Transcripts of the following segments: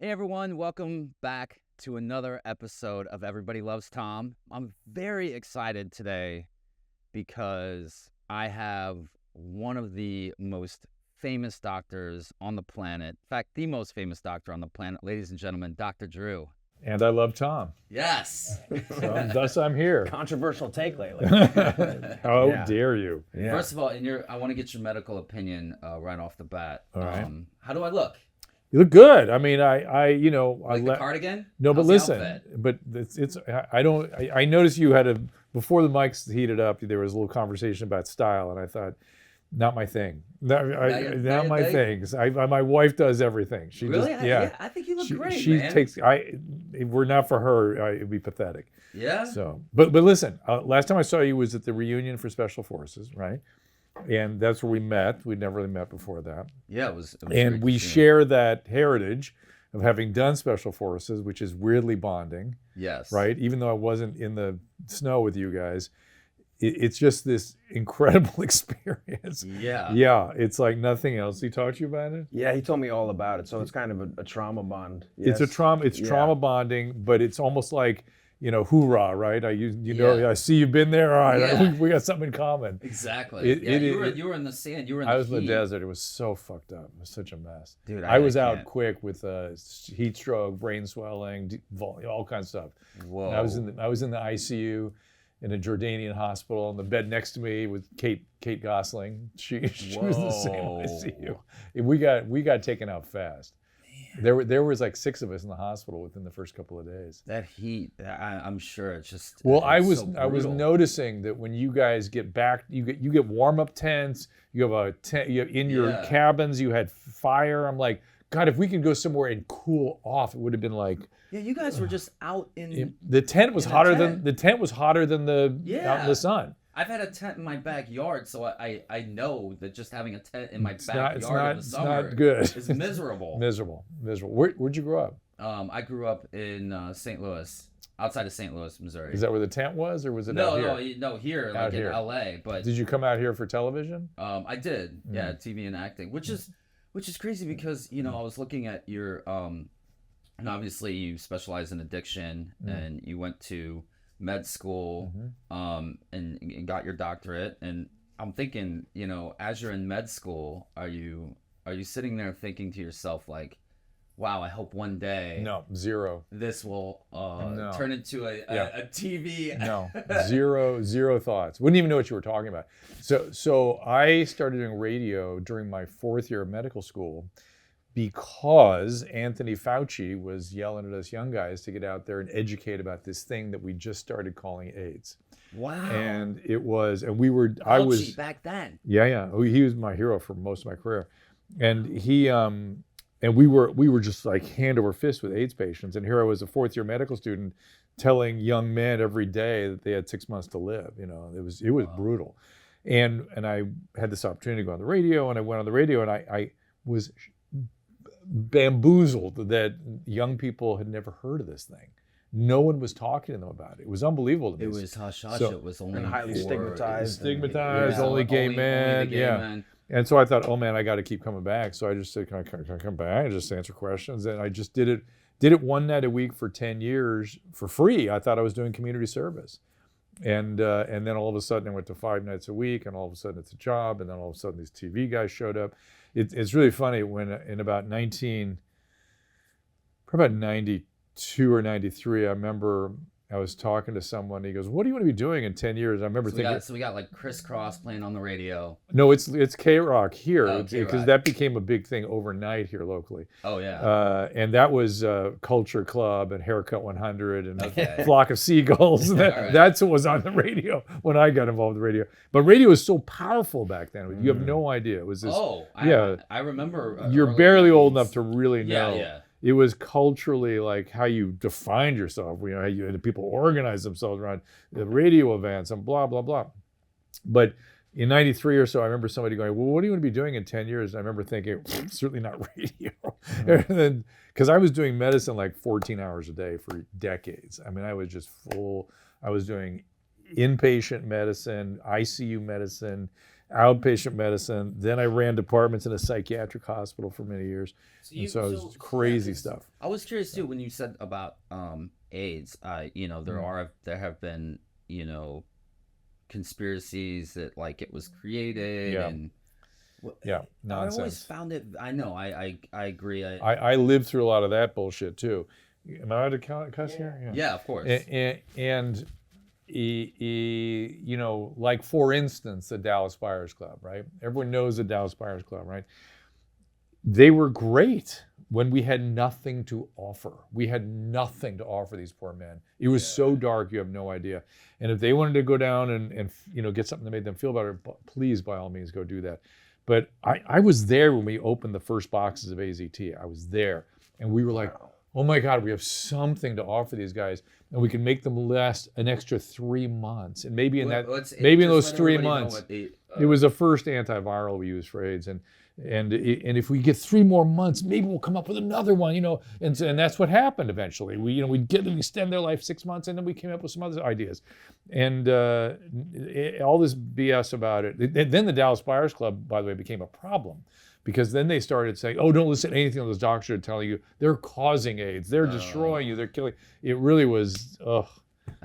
Hey everyone, welcome back to another episode of Everybody Loves Tom. I'm very excited today because I have one of the most famous doctors on the planet. In fact, the most famous doctor on the planet, ladies and gentlemen, Dr. Drew. And I love Tom. Yes. Thus I'm here. Controversial take lately. How Yeah. dare you? Yeah. First of all, I want to get your medical opinion right off the bat. All right. How do I look? You look good. I mean, Like I the cardigan? No, but How's the listen, outfit? but I noticed you had before the mics heated up, there was a little conversation about style, and I thought, not my thing. Not my thing. My wife does everything. She Really? just, I think you look great, she man. if we're not for her, it'd be pathetic. Yeah? So, but listen, last time I saw you was at the reunion for Special Forces, right? And that's where we met. We'd never really met before that. Yeah, it was And great we to see you. share that heritage of having done Special Forces, which is weirdly bonding, Yes. right? Even though I wasn't in the snow with you guys, it's just this incredible experience. Yeah. Yeah, it's like nothing else. He talked to you about it? Yeah, he told me all about it. So it's kind of a trauma bond. It's a Yes. trauma. It's Yeah. trauma bonding, but it's almost like, hoorah, right? Yeah. I see you've been there. All right, Yeah. we got something in common. Exactly. You were in the sand. You were in the I was in the heat. desert. It was so fucked up. It was such a mess. Dude, I was out can't. quick with heat stroke, brain swelling, all kinds of stuff. Whoa. And I was in the ICU in a Jordanian hospital, and the bed next to me was Kate Gosling. She was in the same Whoa. ICU. We got taken out fast. There was like 6 of us in the hospital within the first couple of days. That heat, I'm sure it's just. Well, it's I was brutal. noticing that when you guys get back, you get warm up tents. You have in your Yeah. cabins. You had fire. I'm like, God, if we could go somewhere and cool off, it would have been like Yeah, you guys were just out in. the tent was In a hotter tent. than the out Yeah. in the sun. I've had a tent in my backyard, so I know that just having a tent in my It's backyard in the it's summer not good. is miserable. Miserable. Where'd you grow up? I grew up in St. Louis, outside of St. Louis, Missouri. Is that where the tent was, or was it no, out here? no, here, Out like here. in LA. But Did you come out here for television? I did, yeah, TV and acting, which is crazy because I was looking at your and obviously you specialize in addiction and you went to med school and got your doctorate, and I'm thinking, as you're in med school, are you sitting there thinking to yourself like, wow, I hope one day No, zero. this will No. turn into a TV. No, zero thoughts. Wouldn't even know what you were talking about. So I started doing radio during my 4th year of medical school because Anthony Fauci was yelling at us young guys to get out there and educate about this thing that we just started calling AIDS. Wow. And we were, I was, back then. yeah. He was my hero for most of my career. And we were just like hand over fist with AIDS patients. And here I was, a 4th year medical student, telling young men every day that they had 6 months to live. It was brutal. And I had this opportunity to go on the radio, and I went on the radio, and I was bamboozled that young people had never heard of this thing. No one was talking to them about it. It was unbelievable to me. It was hush hush. So- It was only And highly for- stigmatized. Stigmatized, Yeah, only gay only men. the gay Yeah. men. And so I thought, oh man, I got to keep coming back. So I just said, can I come back and just answer questions? And I just did it one night a week for 10 years for free. I thought I was doing community service. And then all of a sudden I went to 5 nights a week, and all of a sudden it's a job. And then all of a sudden these TV guys showed up. It's really funny when in about 92 or 93, I remember I was talking to someone. He goes, what do you want to be doing in 10 years? I remember thinking, We got like Crisscross playing on the radio. no, it's K-Rock here, Oh, because K-Rock. that became a big thing overnight here locally. Oh yeah. And that was Culture Club and Haircut 100 and Okay. Flock of Seagulls. All right. That's what was on the radio when I got involved with radio. But radio was so powerful back then. You have no idea. It was this. I remember. You're early barely old 90s. enough to really know. Yeah. It was culturally like how you defined yourself. How the people organize themselves around the radio events and blah blah blah. But in 93 or so, I remember somebody going, well, what do you want to be doing in 10 years? And I remember thinking, certainly not radio. And then, because I was doing medicine like 14 hours a day for decades. I mean, I was just full. I was doing inpatient medicine, ICU medicine, outpatient medicine. Then I ran departments in a psychiatric hospital for many years. And so it was crazy stuff. I was curious too when you said about AIDS. There have been conspiracies that like it was created and. Nonsense. I always found it. I know. I agree. I lived through a lot of that bullshit too. Am I allowed to cuss here? Yeah, of course. And like for instance, the Dallas Buyers Club, right? Everyone knows the Dallas Buyers Club, right? They were great when we had nothing to offer. We had nothing to offer these poor men. It was so dark, you have no idea. And if they wanted to go down and get something that made them feel better, please, by all means, go do that. But I was there when we opened the first boxes of AZT. I was there. And we were like, oh my God, we have something to offer these guys. And we can make them last an extra 3 months. And maybe in those 3 months, it was the first antiviral we used for AIDS. And if we get 3 more months, maybe we'll come up with another one, and that's what happened eventually. We'd extend their life 6 months, and then we came up with some other ideas. And all this BS about it. Then the Dallas Buyers Club, by the way, became a problem because then they started saying, oh, don't listen to anything those doctors are telling you. They're causing AIDS. They're destroying you. They're killing. It really was, I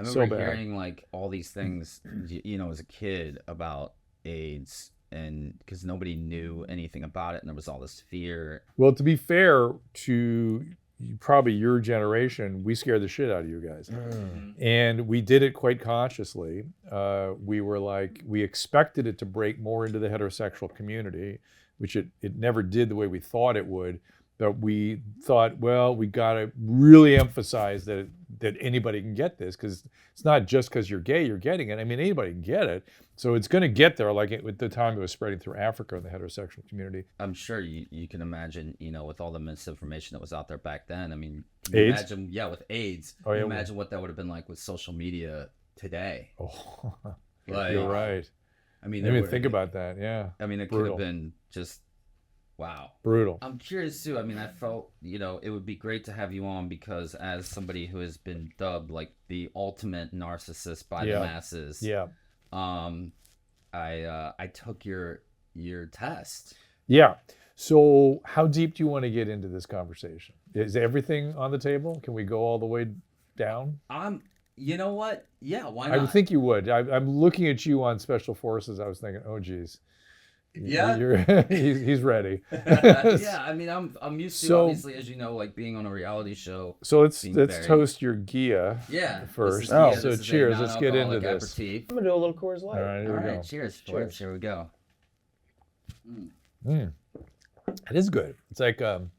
remember hearing like all these things, as a kid about AIDS. And because nobody knew anything about it, and there was all this fear. Well, to be fair to probably your generation, we scared the shit out of you guys, and we did it quite consciously. We expected it to break more into the heterosexual community, which it never did the way we thought it would. But we thought, well, we got to really emphasize that anybody can get this, because it's not just because you're gay you're getting it. I mean, anybody can get it. So it's going to get there. Like at the time it was spreading through Africa in the heterosexual community. I'm sure you can imagine, with all the misinformation that was out there back then. I mean, can AIDS? you imagine, with AIDS, can you imagine what that would have been like with social media today. Oh, like, you're right. I mean, let me think about that. Yeah. I mean, it Brutal. could have been just, wow. Brutal. I'm curious too. I mean, I felt, it would be great to have you on because as somebody who has been dubbed like the ultimate narcissist by the masses. Yeah. I took your test. Yeah. So how deep do you want to get into this conversation? Is everything on the table? Can we go all the way down? You know what? Yeah, why not? I would think you would. I'm looking at you on Special Forces. I was thinking, oh, geez. Yeah. He's ready. Yeah, I mean, I'm used to, obviously, as you know, like being on a reality show. So let's toast your Gia first. So cheers. Let's get into this. I'm going to do a little Coors Light. All right, here we go. Cheers, George. Here we go. It is good. It's like isn't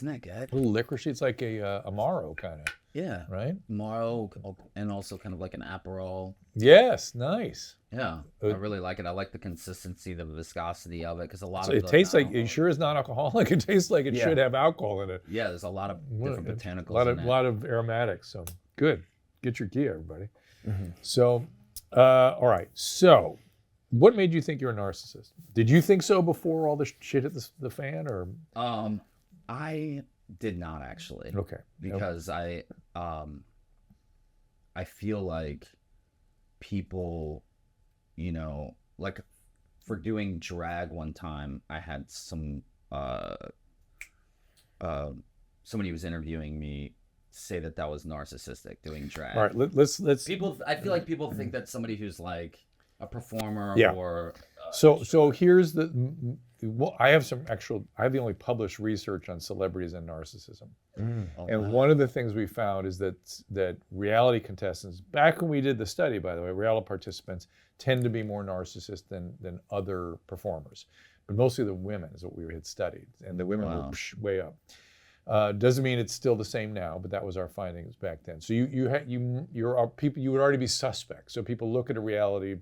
that good? A little licorice. It's like a Amaro kind of. Yeah. Right? Amaro, and also kind of like an Aperol. Yes, nice. Yeah, I really like it. I like the consistency, the viscosity of it, because a lot of it tastes like, it sure is not alcoholic. It tastes like it should have alcohol in it. Yeah, there's a lot of different botanicals. A lot of aromatics. So good. Get your key, everybody. So, all right. So, what made you think you're a narcissist? Did you think so before all this shit hit the fan, or? I did not actually. Okay. Because I feel like people, like for doing drag one time, I had some somebody who was interviewing me say that was narcissistic, doing drag. All right, let's people. I feel like people think that somebody who's like a performer or. So here's I have the only published research on celebrities and narcissism. And one of the things we found is that reality contestants, back when we did the study, by the way, reality participants tend to be more narcissist than other performers. But mostly the women is what we had studied. And the women were way up. Doesn't mean it's still the same now, but that was our findings back then. So you would already be suspect. So people look at a reality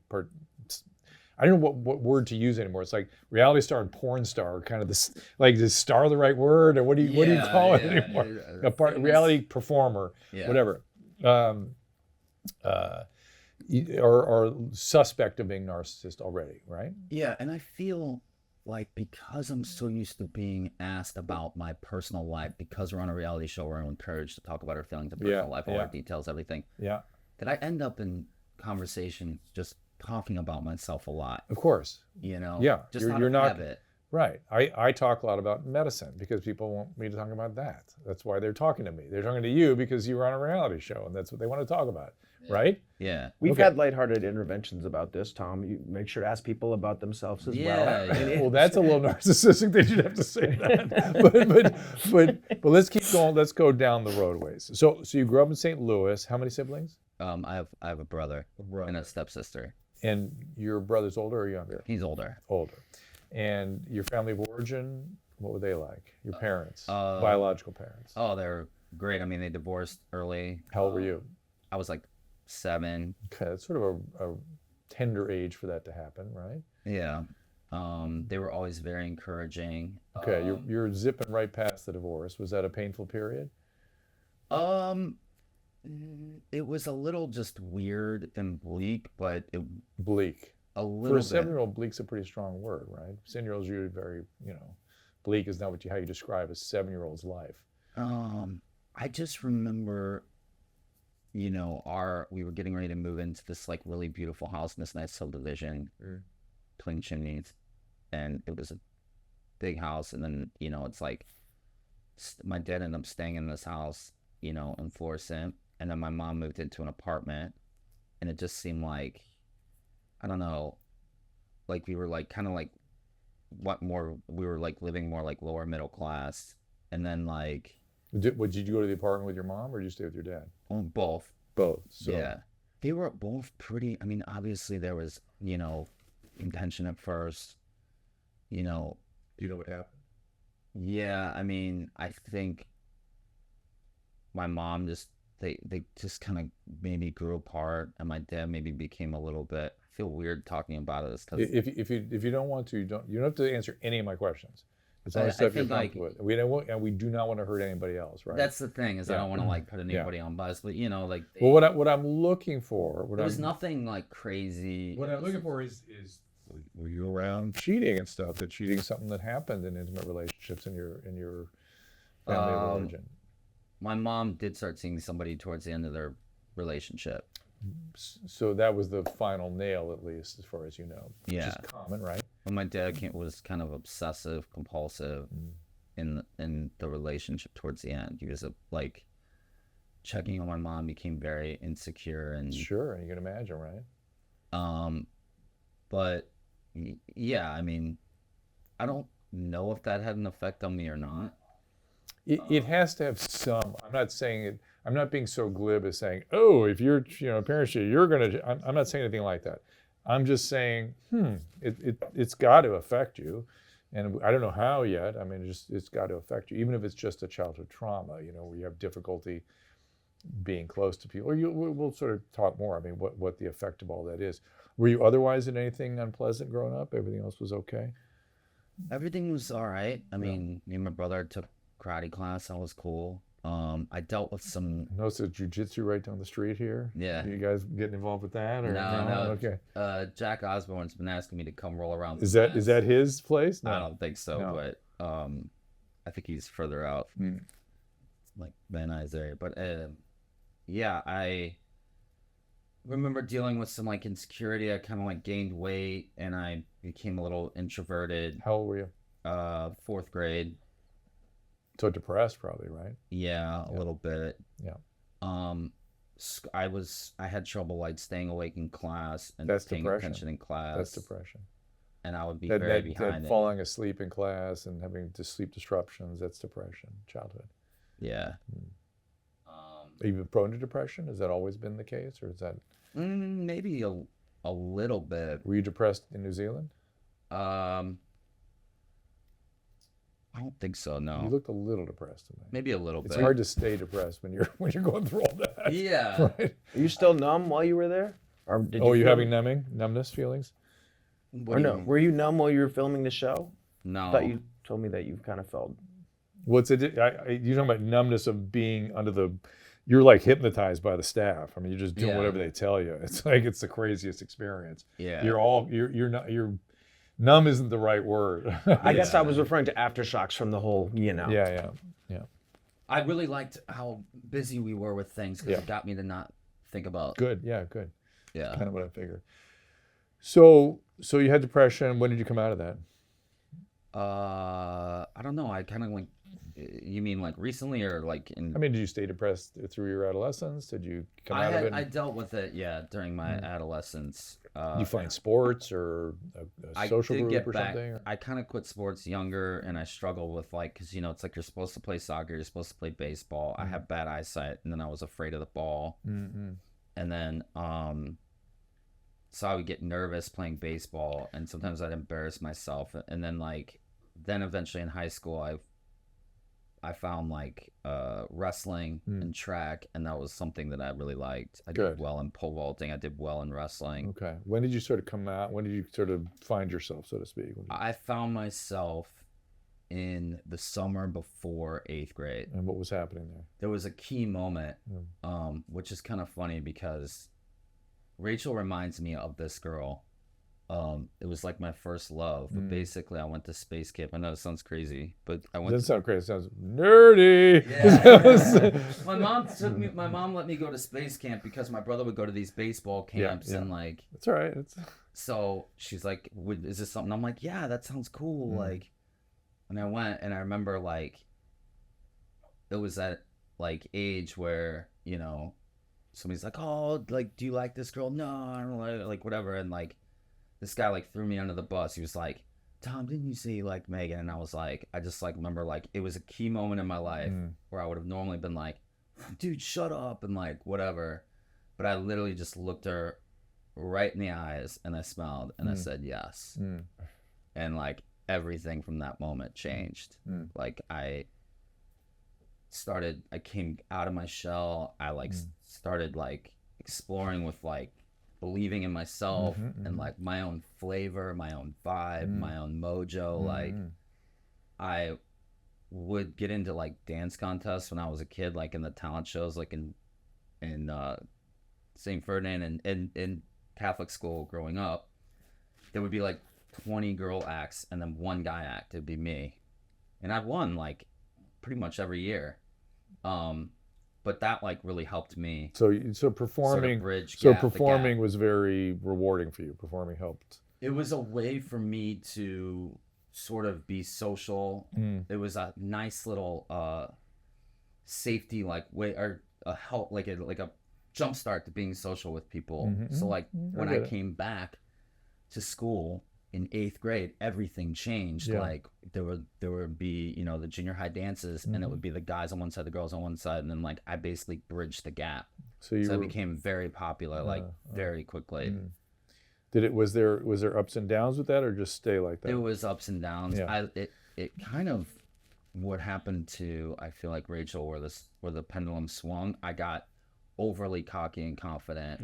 I don't know what word to use anymore. It's like reality star and porn star, kind of this, like, is star the right word, or what do you call it anymore? Reality performer, whatever, or suspect of being narcissist already, right? Yeah, and I feel like because I'm so used to being asked about my personal life, because we're on a reality show, we're encouraged to talk about our feelings of personal life, all our details, everything. Yeah. That I end up in conversation just talking about myself a lot. Of course. You know. Yeah, Just you're out of not- habit. Right. I talk a lot about medicine because people want me to talk about that. That's why they're talking to me. They're talking to you because you were on a reality show and that's what they want to talk about. Right? Yeah. We've Okay. had lighthearted interventions about this, Tom. You make sure to ask people about themselves as Yeah, well. yeah. Well, that's a little narcissistic that you'd have to say that. but let's keep going. Let's go down the roadways. So you grew up in St. Louis. How many siblings? I have a brother and a stepsister. And your brother's older or younger? He's older. Older. And your family of origin, what were they like? Your parents, biological parents. Oh, they're great. I mean, they divorced early. How old were you? I was like 7. Okay, that's sort of a tender age for that to happen, right? Yeah. They were always very encouraging. Okay, you're zipping right past the divorce. Was that a painful period? It was a little just weird and bleak, but Bleak. a For little a bit. 7-year-old, bleak's a pretty strong word, right? 7-year-olds usually very, bleak is not how you describe a 7-year-old's life. I just remember, we were getting ready to move into this like really beautiful house in this nice subdivision, twin chimneys, and it was a big house. And then, it's like my dad ended up staying in this house, in Florissant, and then my mom moved into an apartment, and it just seemed like, I don't know, like we were like kind of like we were like living more like lower middle class, and then like. Did you go to the apartment with your mom or did you stay with your dad? Both. Both. So. Yeah. They were both pretty, I mean, obviously there was, intention at first, Do you know what happened? Yeah, I mean, I think my mom they just kind of maybe grew apart, and my dad maybe became a little bit, I feel weird talking about it. If you don't want to, you don't have to answer any of my questions. It's only I stuff you're think, like- comfortable with. We do not want to hurt anybody else, right? That's the thing, is I Yeah. don't want to like put anybody on blast, but like Well, what I'm looking for, there was nothing like crazy. What I'm looking for is were you around cheating and stuff? That cheating is something that happened in intimate relationships in your family of origin. My mom did start seeing somebody towards the end of their relationship. So that was the final nail, at least, as far as you know. Yeah. Which is common, right? When my dad was kind of obsessive, compulsive in the relationship towards the end. He was like checking on my mom, became very insecure and Sure, you can imagine, right? but yeah, I mean, I don't know if that had an effect on me or not. It has to have some. I'm not saying it. I'm not being so glib as saying, oh, if you're, parents, you're gonna. I'm not saying anything like that. I'm just saying, it's got to affect you, and I don't know how yet. I mean, it's got to affect you, even if it's just a childhood trauma, where you have difficulty being close to people. Or we'll sort of talk more. I mean, what the effect of all that is. Were you otherwise in anything unpleasant growing up? Everything else was okay? Everything was all right. I mean, me and my brother took karate class. That was cool. I dealt with some. Notice the jiu-jitsu right down the street here. Yeah. You guys getting involved with that or No. Okay. Jack Osborne's been asking me to come roll around. Is that his place? No. I don't think so, No. but I think he's further out, like Van Nuys area. But yeah, I remember dealing with some like insecurity. I kind of like gained weight, and I became a little introverted. How old were you? 4th grade. So depressed, probably, right? Yeah, a little bit. Yeah. I had trouble like staying awake in class and That's paying depression. attention in class. That's depression. And I would be That very behind it. falling asleep in class and having sleep disruptions, that's depression, childhood. Yeah. Are you prone to depression? Has that always been the case, or is that? Maybe a little bit. Were you depressed in New Zealand? I don't think so. No. You looked a little depressed to me. Maybe a little It's bit. hard to stay depressed when you're going through all that. Yeah. Right? Are you still numb while you were there? Or did Oh, you feel- having numbness feelings? What Or do you no? mean? Were you numb while you were filming the show? No. I thought you told me that you kind of felt. What's it? You're talking about numbness of being under the. You're like hypnotized by the staff. I mean, you're just doing Yeah. whatever they tell you. It's like it's the craziest experience. Yeah. You're not. Numb isn't the right word. I guess I was referring to aftershocks from the whole, Yeah. I really liked how busy we were with things because Yeah. it got me to not think about. Good. Yeah. Good. Yeah. Kind of what I figured. So you had depression. When did you come out of that? I don't know. I kind of like. You mean like recently or like in? I mean, did you stay depressed through your adolescence? Did you come out of it? I dealt with it, yeah, during my adolescence. Did you find sports or a social group or something? Or? I kind of quit sports younger, and I struggled with like, because it's like you're supposed to play soccer, you're supposed to play baseball. I have bad eyesight, and then I was afraid of the ball, and then so I would get nervous playing baseball, and sometimes I'd embarrass myself, and then eventually in high school I found like wrestling and track, and that was something that I really liked. I did well in pole vaulting. I did well in wrestling. Okay. When did you sort of come out? When did you sort of find yourself, so to speak? I found myself in the summer before 8th grade. And what was happening there? There was a key moment, which is kind of funny because Rachel reminds me of this girl. It was like my first love, but basically I went to space camp. I know it sounds crazy, but I went. Doesn't sound crazy. It sounds nerdy. Yeah. My mom let me go to space camp because my brother would go to these baseball camps and like. That's all right. So she's like, "Is this something?" I'm like, "Yeah, that sounds cool." Like, and I went, and I remember like, it was that like age where somebody's like, "Oh, like, do you like this girl?" No, I don't like whatever, and like. This guy like threw me under the bus. He was like, "Tom, didn't you say you liked Megan?" And I was like, I just like remember like it was a key moment in my life where I would have normally been like, "Dude, shut up," and like whatever. But I literally just looked her right in the eyes and I smiled and I said yes. And like everything from that moment changed. Like I came out of my shell. I like started like exploring with like believing in myself and like my own flavor, my own vibe, my own mojo. Like I would get into like dance contests when I was a kid, like in the talent shows, like in St. Ferdinand and in Catholic school growing up. There would be like 20 girl acts and then one guy act. It'd be me, and I've won like pretty much every year. But that like really helped me. So performing, performing was very rewarding for you. Performing helped. It was a way for me to sort of be social. It was a nice little safety like way or a help like a jump start to being social with people. So like when I came back to school in 8th grade, everything changed. Like there would be the junior high dances, and it would be the guys on one side, the girls on one side, and then like I basically bridged the gap. So I became very popular like very quickly. Was there ups and downs with that, or just stay like that? It was ups and downs. It kind of what happened to I feel like Rachel where the pendulum swung. I got overly cocky and confident.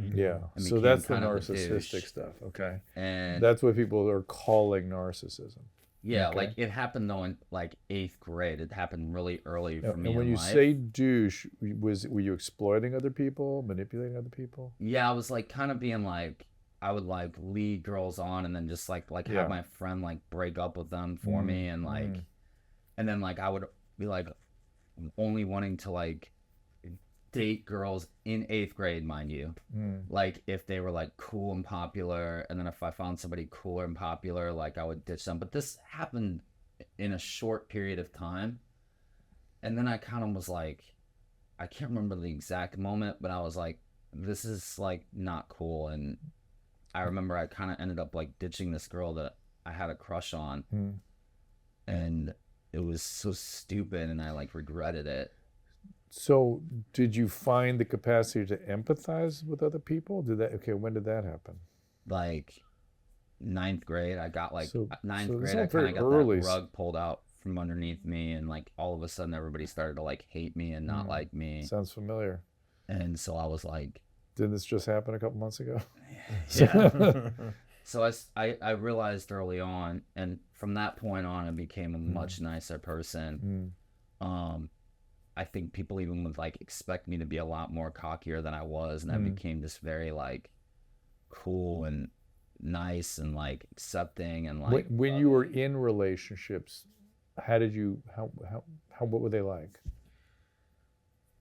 So that's the narcissistic stuff. Okay. And that's what people are calling narcissism. Like it happened though in like 8th grade. It happened really early for me. And when you say douche, were you exploiting other people, manipulating other people? Yeah, I was like kind of being like I would like lead girls on and then just like have my friend like break up with them for me and like and then like I would be like only wanting to like date girls in 8th grade, mind you. Like if they were like cool and popular, and then if I found somebody cooler and popular, like I would ditch them. But this happened in a short period of time, and then I kind of was like, I can't remember the exact moment, but I was like, this is like not cool. And I remember I kind of ended up like ditching this girl that I had a crush on, and it was so stupid, and I like regretted it. So did you find the capacity to empathize with other people? When did that happen? Like 9th grade. I got like 9th grade. I kind of got that rug pulled out from underneath me, and like all of a sudden everybody started to like hate me and not like me. Sounds familiar. And so I was like, didn't this just happen a couple months ago? Yeah. So I realized early on, and from that point on I became a much nicer person. I think people even would like expect me to be a lot more cockier than I was, and I became this very like cool and nice and like accepting and like. When you were in relationships, what were they like?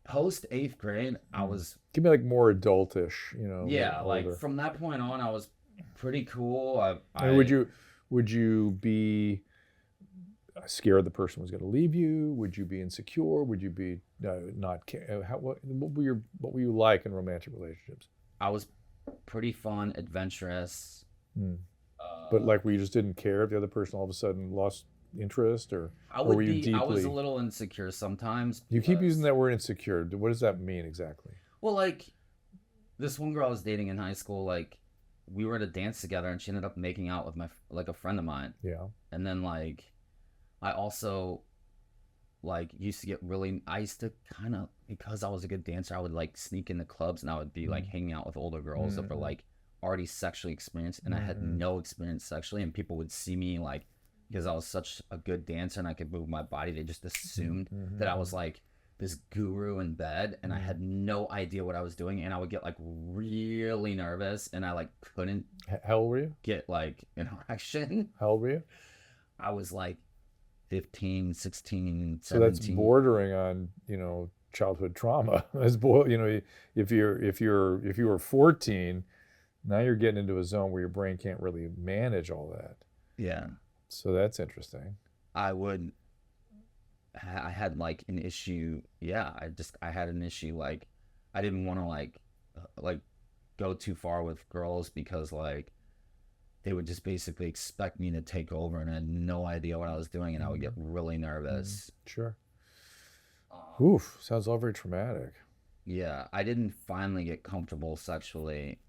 Post 8th grade, I was. Give me like more adultish, Yeah, older. like from that point on, I was pretty cool. And would you be scared the person was going to leave you? Would you be insecure? Would you be not care? What were you like in romantic relationships? I was pretty fun, adventurous. But like, where you just didn't care if the other person all of a sudden lost interest, or were you deeply? I was a little insecure sometimes. You keep using that word insecure. What does that mean exactly? Well, like this one girl I was dating in high school, like we were at a dance together, and she ended up making out with a friend of mine. Yeah. And then like I also like used to get really. I used to kind of, because I was a good dancer, I would like sneak into clubs and I would be like hanging out with older girls that were like already sexually experienced, and I had no experience sexually, and people would see me like, because I was such a good dancer and I could move my body, they just assumed that I was like this guru in bed, and I had no idea what I was doing, and I would get like really nervous, and I like couldn't How old were you? get like an erection. How old were you? I was like 15, 16, 17. So that's bordering on, childhood trauma. As if you were 14, now you're getting into a zone where your brain can't really manage all that. Yeah. So that's interesting. I had like an issue. Yeah, I had an issue. Like, I didn't want to like go too far with girls, because like they would just basically expect me to take over, and I had no idea what I was doing, and I would get really nervous. Sure. Oof, sounds all very traumatic. Yeah, I didn't finally get comfortable sexually,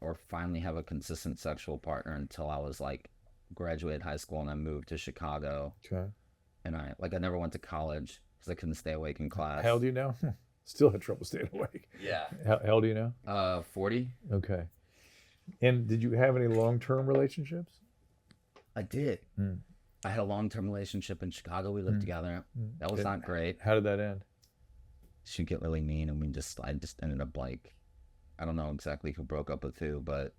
or finally have a consistent sexual partner, until I was like graduated high school and I moved to Chicago. Okay. And I never went to college because I couldn't stay awake in class. How old do you know? Still had trouble staying awake. Yeah. How old do you know? 40. Okay. And did you have any long-term relationships? I did. I had a long-term relationship in Chicago. We lived together. That was not great. How did that end? She'd get really mean, and I just ended up like, I don't know exactly who broke up with who, but.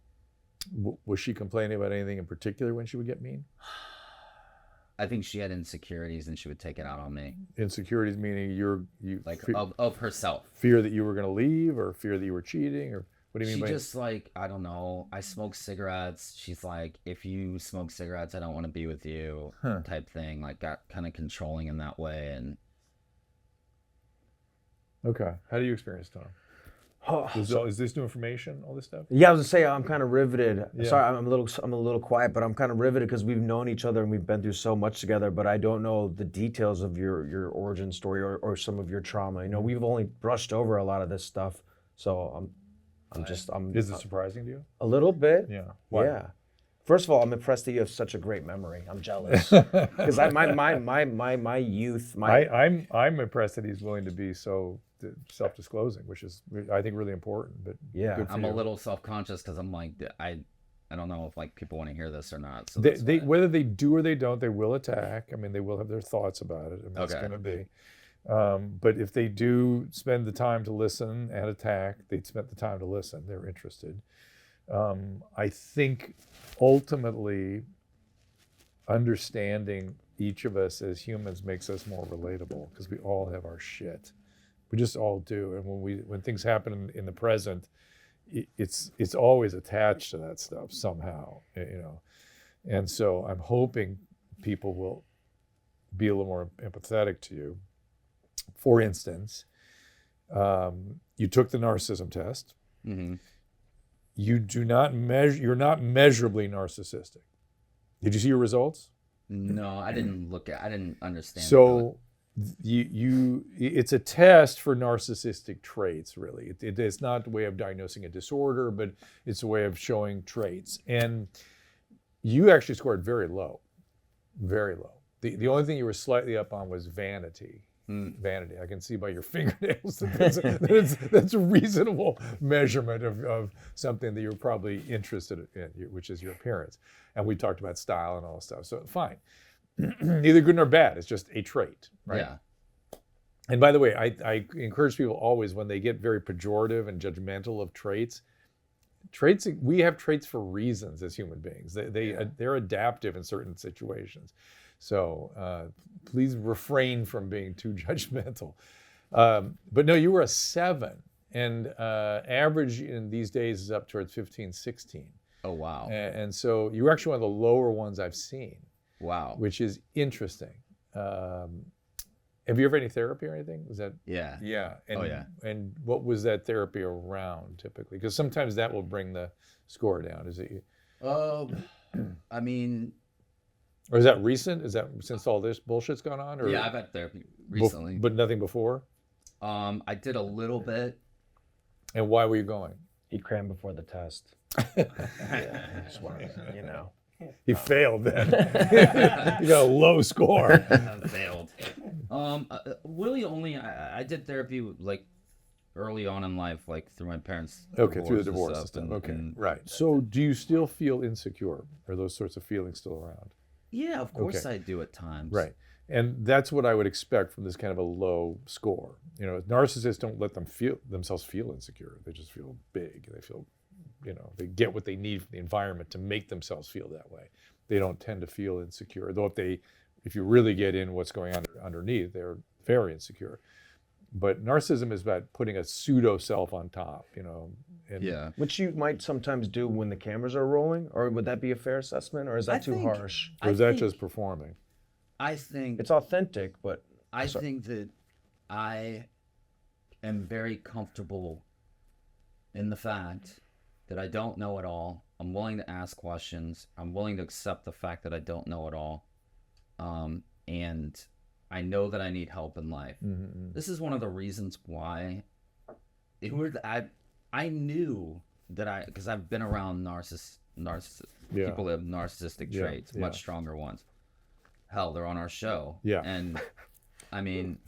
Was she complaining about anything in particular when she would get mean? I think she had insecurities, and she would take it out on me. Insecurities meaning of herself. Fear that you were going to leave, or fear that you were cheating, or what do you mean by? She just like, I don't know. I smoke cigarettes. She's like, if you smoke cigarettes, I don't want to be with you, type thing. Like, got kind of controlling in that way. And okay, how do you experience Tom? Is this new information? All this stuff? Yeah, I was gonna say I'm kind of riveted. Yeah. Sorry, I'm a little quiet, but I'm kind of riveted because we've known each other and we've been through so much together. But I don't know the details of your origin story or some of your trauma. We've only brushed over a lot of this stuff, so I'm. Is it surprising to you? A little bit. Yeah. Why? Yeah. First of all, I'm impressed that you have such a great memory. I'm jealous because my youth. I'm impressed that he's willing to be so self-disclosing, which is, I think, really important. But yeah, good for I'm you. a little self-conscious because I'm like, I don't know if like people want to hear this or not. So they whether they do or they don't, they will attack. I mean, they will have their thoughts about it, and that's Okay. going to be. But if they do spend the time to listen and attack, they spent the time to listen. They're interested. I think ultimately understanding each of us as humans makes us more relatable, because we all have our shit. We just all do. And when things happen in the present, it's always attached to that stuff somehow, And so I'm hoping people will be a little more empathetic to you. For instance, you took the narcissism test. Mm-hmm. You're not measurably narcissistic. Did you see your results? No, I didn't understand. So it's a test for narcissistic traits, really. It's not a way of diagnosing a disorder, but it's a way of showing traits. And you actually scored very low, very low. The only thing you were slightly up on was vanity. Vanity. I can see by your fingernails that's a reasonable measurement of something that you're probably interested in, which is your appearance. And we talked about style and all this stuff. So fine. Neither good nor bad. It's just a trait, right? Yeah. And by the way, I encourage people always, when they get very pejorative and judgmental of traits, we have traits for reasons as human beings. They're adaptive in certain situations. So please refrain from being too judgmental. But no, you were a 7, and average in these days is up towards 15, 16. Oh, wow. And so you're actually one of the lower ones I've seen, Wow. which is interesting. Have you ever had any therapy or anything? Was that? Yeah. Yeah. And, Oh, yeah. And what was that therapy around typically? Because sometimes that will bring the score down. Is it? I mean, Or is that recent? Is that since all this bullshit's gone on? Or yeah, I've had therapy recently. but nothing before? I did a little bit. And why were you going? He crammed before the test. Yeah, just wanted to, you know. He failed then. He got a low score. I failed. Really only, I did therapy like early on in life, like through my parents' Okay, through the and divorce stuff, system. and- Okay, and- right. So do you still feel insecure? Are those sorts of feelings still around? Yeah, of course Okay. I do at times. Right. And that's what I would expect from this kind of a low score. You know, narcissists don't let themselves feel insecure. They just feel big. They feel, they get what they need from the environment to make themselves feel that way. They don't tend to feel insecure. Though if you really get in what's going on underneath, they're very insecure. But narcissism is about putting a pseudo self on top, And Yeah. Which you might sometimes do when the cameras are rolling, or would that be a fair assessment, or is that I too think- harsh? Or is I that think- just performing? I think It's authentic, but I think that I am very comfortable in the fact that I don't know it all. I'm willing to ask questions. I'm willing to accept the fact that I don't know it all. And I know that I need help in life. Mm-hmm. This is one of the reasons why I knew that because I've been around narcissists, Yeah. people that have narcissistic Yeah, traits, yeah. much stronger ones. Hell, they're on our show. Yeah. And I mean,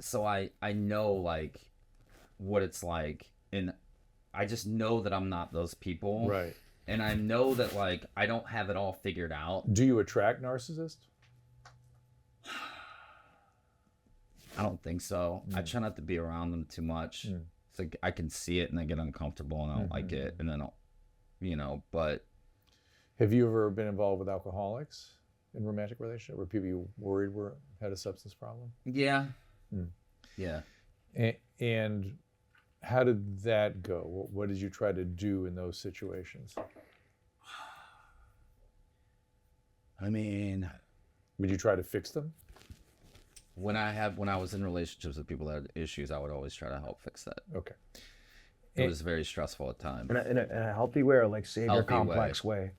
so I know like what it's like, and I just know that I'm not those people. Right. And I know that like I don't have it all figured out. Do you attract narcissists? I don't think so. I try not to be around them too much. It's like I can see it and I get uncomfortable and I don't like it, and then but Have you ever been involved with alcoholics in romantic relationship, where people you worried had a substance problem? yeah. Yeah. And how did that go? What did you try to do in those situations? I mean, Would you try to fix them? when I was in relationships with people that had issues, I would always try to help fix that. Okay. It was very stressful at times. in a healthy way, or like savior Healthy complex way.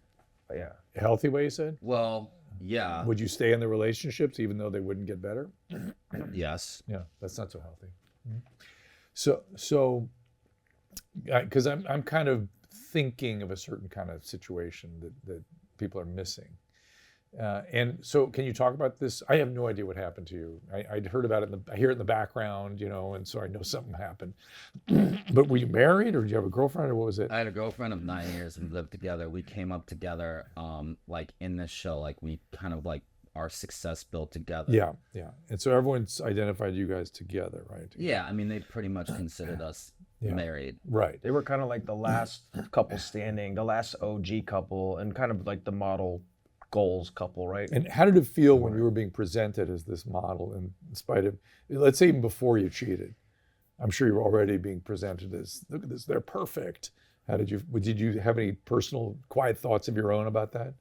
But yeah. A healthy way, you said? Well, yeah. Would you stay in the relationships even though they wouldn't get better? Yes. Yeah, that's not so healthy. So, because I'm kind of thinking of a certain kind of situation that people are missing. And so, can you talk about this? I have no idea what happened to you. I'd heard about it. I hear it in the background, and so I know something happened. But were you married, or did you have a girlfriend, or what was it? I had a girlfriend of 9 years and we lived together. We came up together, like in this show, like we kind of like our success built together. Yeah. And so everyone's identified you guys together, right? Yeah, I mean, they pretty much considered us married. Right. They were kind of like the last couple standing, the last OG couple, and kind of like the model goals couple, right? And how did it feel when you were being presented as this model, in spite of, let's say even before you cheated? I'm sure you were already being presented as, look at this, they're perfect. Did you have any personal quiet thoughts of your own about that?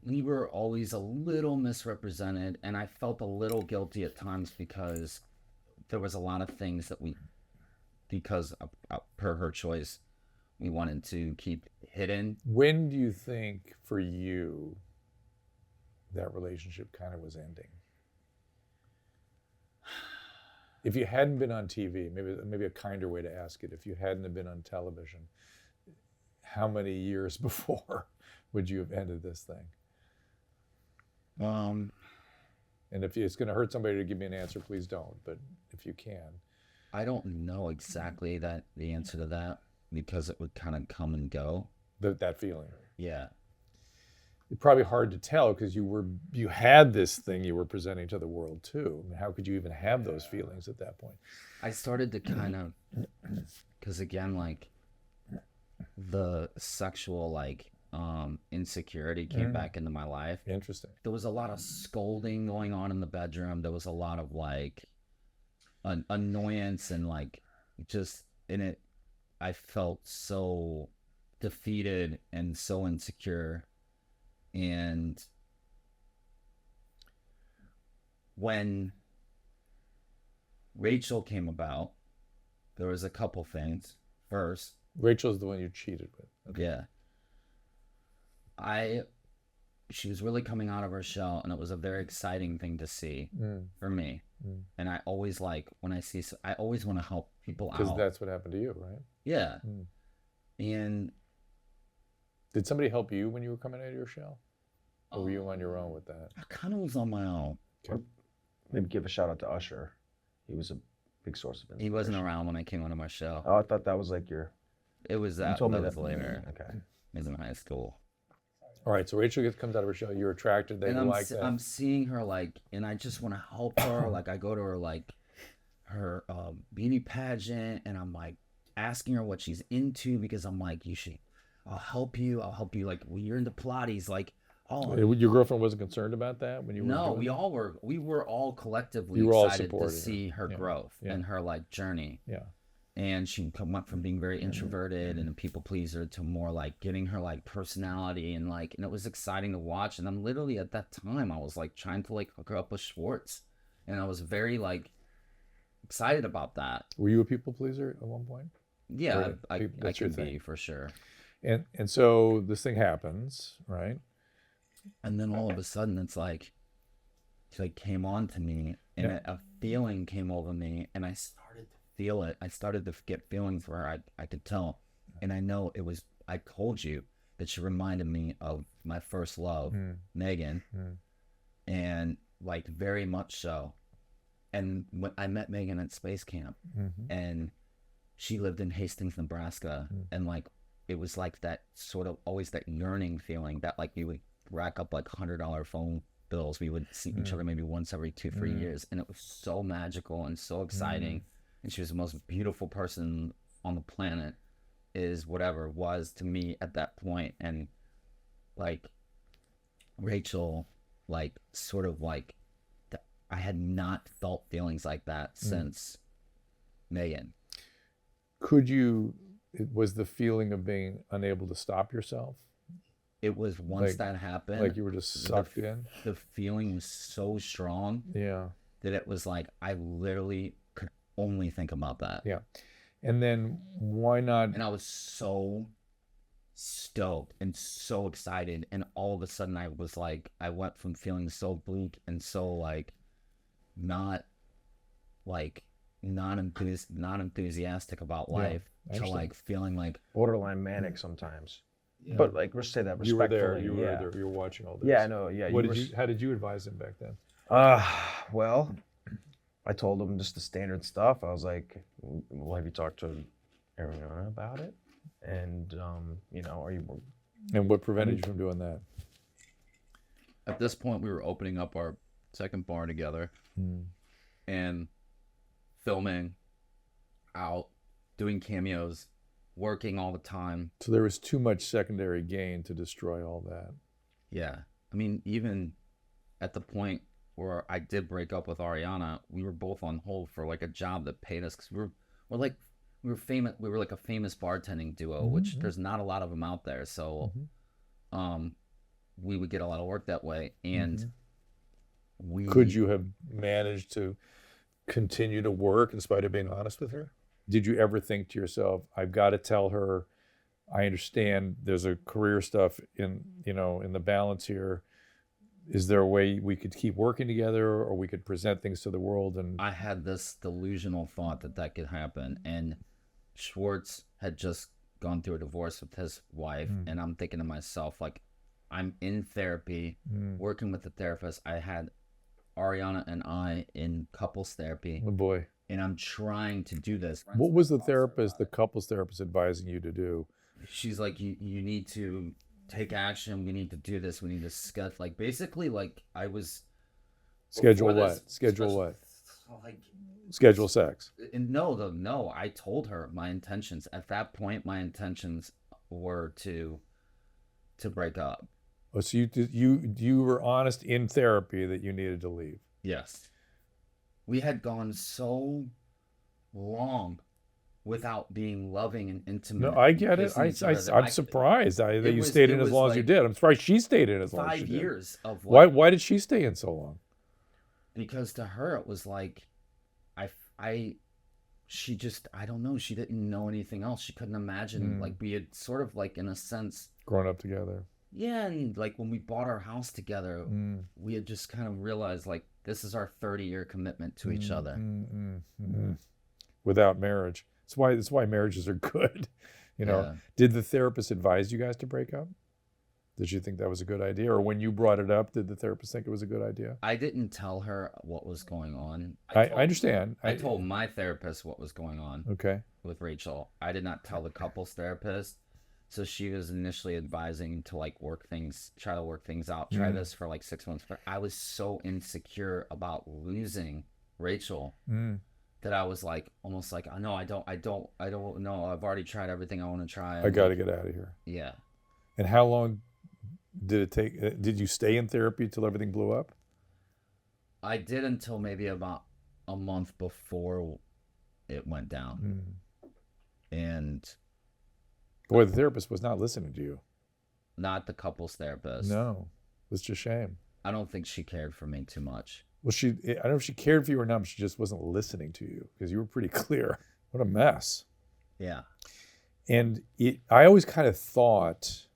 We were always a little misrepresented, and I felt a little guilty at times because there was a lot of things that because per her choice, we wanted to keep hidden. When do you think for you that relationship kind of was ending? If you hadn't been on TV, maybe a kinder way to ask it, if you hadn't have been on television, how many years before would you have ended this thing? And if it's going to hurt somebody to give me an answer, please don't. But if you can. I don't know exactly the answer to that because it would kind of come and go. That feeling. Yeah. It's probably hard to tell because you had this thing you were presenting to the world too. I mean, how could you even have those feelings at that point? I started to kind of, because again, like the sexual insecurity came back into my life. Interesting. There was a lot of scolding going on in the bedroom. There was a lot of annoyance and just in it. I felt so defeated and so insecure. And when Rachel came about, there was a couple things. First, Rachel's the one you cheated with. yeah, she was really coming out of her shell, and it was a very exciting thing to see for me. And I always when I see, I always want to help people out. Because that's what happened to you, right? Yeah. And did somebody help you when you were coming out of your shell? Or were you on your own with that? I kind of was on my own. Okay. Maybe give a shout out to Usher. He was a big source of inspiration. He wasn't around when I came out of my shell. Oh, I thought that was like your... It was You that. told me That was that. later. Okay. It was in high school. All right, so Rachel comes out of her shell. You're attracted. They like that. I'm seeing her and I just want to help her. I go to her her beauty pageant, and I'm asking her what she's into, because I'm I'll help you. When you're into Pilates, Your girlfriend wasn't concerned about that when you were no, doing we it? all were. We were all collectively You were all excited to supporting see her growth and her journey. Yeah. And she went from being very introverted and a people pleaser to more getting her personality and it was exciting to watch. And I'm literally at that time I was trying to hook her up with Schwartz, and I was very excited about that. Were you a people pleaser at one point? Yeah, I that's your could be thing. for sure. And so this thing happens, right? And then all of a sudden it's she came on to me, and a feeling came over me, and I started to feel it. I started to get feelings for her. I could tell. And I know it was, I told you that she reminded me of my first love, Megan. And very much so. And when I met Megan at space camp, and she lived in Hastings, Nebraska, and it was that sort of always that yearning feeling that we would rack up $100 phone bills. We would see each other maybe once every 2-3 years, and it was so magical and so exciting. And she was the most beautiful person on the planet, was to me at that point. And Rachel, sort of I had not felt feelings like that since Megan. Was the feeling of being unable to stop yourself? It was once that happened. You were just sucked in? The feeling was so strong. Yeah. That it was I literally could only think about that. Yeah. And then why not? And I was so stoked and so excited. And all of a sudden I was I went from feeling so bleak and so not enthusiastic about life to feeling borderline manic sometimes. Yeah. But let's say that respectfully. You were there. You were there. You were watching all this. Yeah, I know. Yeah. How did you advise him back then? Well, I told him just the standard stuff. I was like, well, have you talked to Ariana about it? And, are you... And what prevented you from doing that? At this point, we were opening up our second bar together and filming out, doing cameos, working all the time. So there was too much secondary gain to destroy all that. Yeah. I mean, even at the point where I did break up with Ariana, we were both on hold for a job that paid us, because we were famous. We were a famous bartending duo, which there's not a lot of them out there. So we would get a lot of work that way. And could you have managed to continue to work in spite of being honest with her? Did you ever think to yourself, I've got to tell her, I understand there's a career stuff in the balance here. Is there a way we could keep working together, or we could present things to the world? And I had this delusional thought that could happen. And Schwartz had just gone through a divorce with his wife. And I'm thinking to myself, I'm in therapy, working with the therapist. I had Ariana and I in couples therapy. Oh boy. And I'm trying to do this. What was the couples therapist advising you to do? She's you need to take action. We need to do this. We need to schedule. Basically, I was... Schedule what? Schedule what? Schedule sex. And no, I told her my intentions. At that point, my intentions were to break up. Oh, so you were honest in therapy that you needed to leave. Yes. We had gone so long without being loving and intimate. No, I get it. kissing each other, that I'm surprised that you was- stayed it in as was long as you like did. I'm surprised she stayed in as long as 5 she did. years of Why did she stay in so long? because to her it was like she just, I don't know, she didn't know anything else. She couldn't imagine, like, we had sort of, like, in a sense, Grown up together. yeah, and like when we bought our house together, we had just kind of realized, like, this is our 30-year commitment to each other. Without marriage. That's why marriages are good. You know, Yeah. Did the therapist advise you guys to break up? Did you think that was a good idea? Or when you brought it up, did the therapist think it was a good idea? I didn't tell her what was going on. I understand. I told my therapist what was going on Okay. with Rachel. I did not tell the couples therapist. So she was initially advising to, like, try to work things out, try this for like 6 months. But I was so insecure about losing Rachel that I was like, almost like, no, I don't know. I've already tried everything I want to try. I got to get out of here. Yeah. And how long did it take? Did you stay in therapy till everything blew up? I did until maybe about a month before it went down. And Boy, the therapist was not listening to you. not the couples therapist. No, it's just a shame. I don't think she cared for me too much. Well, I don't know if she cared for you or not, but she just wasn't listening to you because you were pretty clear. What a mess. Yeah. And I always kind of thought,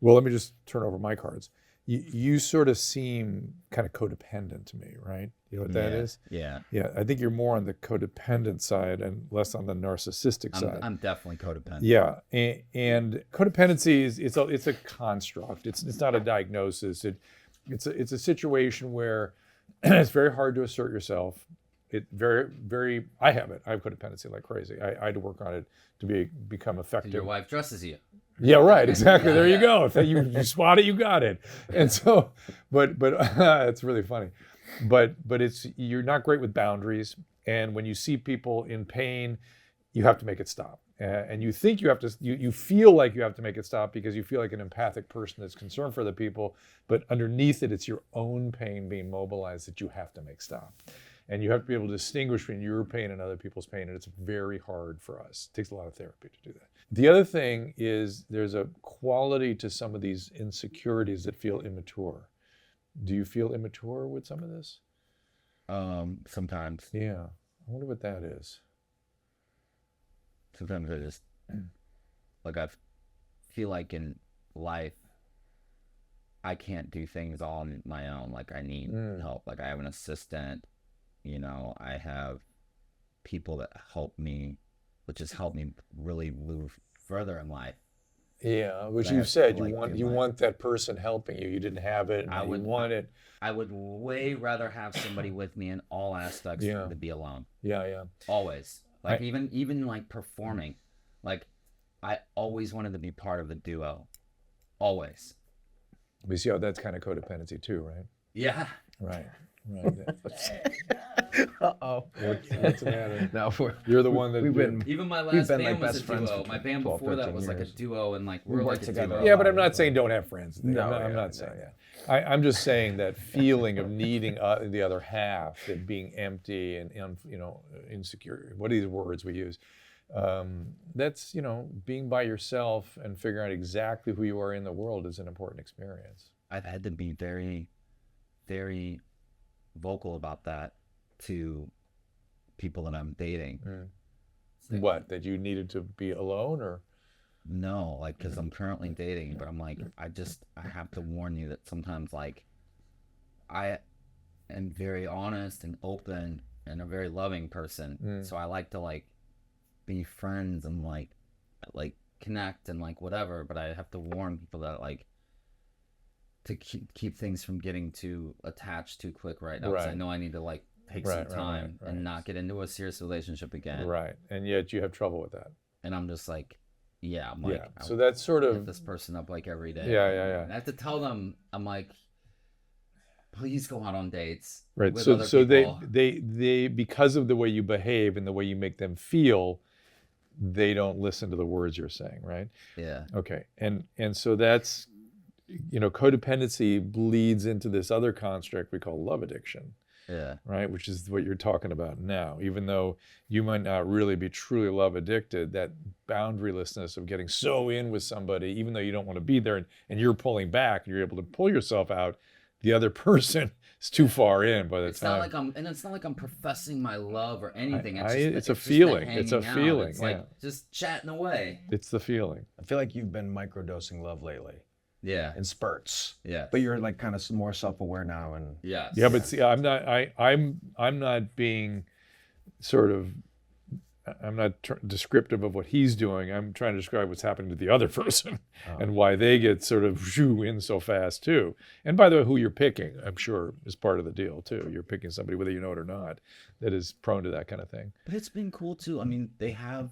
well, let me just turn over my cards. You sort of seem kind of codependent to me, right? You know what that is? Yeah. Yeah, I think you're more on the codependent side and less on the narcissistic side. I'm definitely codependent. Yeah, and codependency is it's a construct. It's not a diagnosis. It's a situation where it's very hard to assert yourself. I have it. I have codependency like crazy. I had to work on it to become effective. Your wife dresses you. Yeah, right. Exactly. There you go. You spot it, you got it. And so, but it's really funny. But you're not great with boundaries. And when you see people in pain, you have to make it stop. And you think you have to. You feel like you have to make it stop because you feel like an empathic person that's concerned for other people. But underneath it, it's your own pain being mobilized that you have to make stop. And you have to be able to distinguish between your pain and other people's pain. And it's very hard for us. It takes a lot of therapy to do that. The other thing is there's a quality to some of these insecurities that feel immature. Do you feel immature with some of this? Sometimes. Yeah. I wonder what that is. Sometimes I just, like, I feel like in life, I can't do things all on my own. Like, I need help. Like, I have an assistant. You know, I have people that help me, which has helped me really move further in life. Yeah, which I you have said to, you want that person helping you. You didn't have it. I would want it. I would way rather have somebody with me in all aspects than to be alone. Yeah. Always. Like, even like performing. Like, I always wanted to be part of a duo. Always. We see how that's kind of codependency too, right? Yeah. Right. Uh-oh. What's the matter? No, You're the one that we've been Even my last been, band like, was a best friends duo. for My band 12, before that 13 was like a years. duo, and like We we're worked like a together duo. Yeah, but I'm not saying don't have friends. No, I'm not saying that. I'm just saying that feeling of needing the other half, that being empty and insecure. What are these words we use? That's being by yourself and figuring out exactly who you are in the world is an important experience. I've had to be very, very vocal about that to people that I'm dating. What, that you needed to be alone, or? No, like, because I'm currently dating, but I'm like, I have to warn you that sometimes, like, I am very honest and open and a very loving person. So I like to, like, be friends and like connect and like whatever, but I have to warn people that, like, to keep things from getting too attached too quick right now, because I know I need to, like, take some time and not get into a serious relationship again. Right, and yet you have trouble with that. And I'm just like, I'm like, so that's sort of hit this person up like every day. Yeah. And I have to tell them, I'm like, please go out on dates. Right. With So other people. they because of the way you behave and the way you make them feel, they don't listen to the words you're saying, right? Yeah. Okay. And so that's, codependency bleeds into this other construct we call love addiction. Yeah. right? Which is what you're talking about now. Even though you might not really be truly love addicted, that boundarylessness of getting so in with somebody, even though you don't want to be there, and you're pulling back, and you're able to pull yourself out, the other person is too far in by the It's time. not like I'm professing my love or anything. It's a just the feeling. It's a hanging out. feeling. It's Yeah. like just chatting away. It's the feeling. I feel like you've been microdosing love lately Yeah. in spurts. Yeah. But you're like kind of more self-aware now, and Yeah. Yeah, but see, I'm not being sort of. I'm not descriptive of what he's doing. I'm trying to describe what's happening to the other person and why they get sort of in so fast too. And by the way, who you're picking, I'm sure, is part of the deal too. You're picking somebody, whether you know it or not, that is prone to that kind of thing. But it's been cool too. I mean, they have,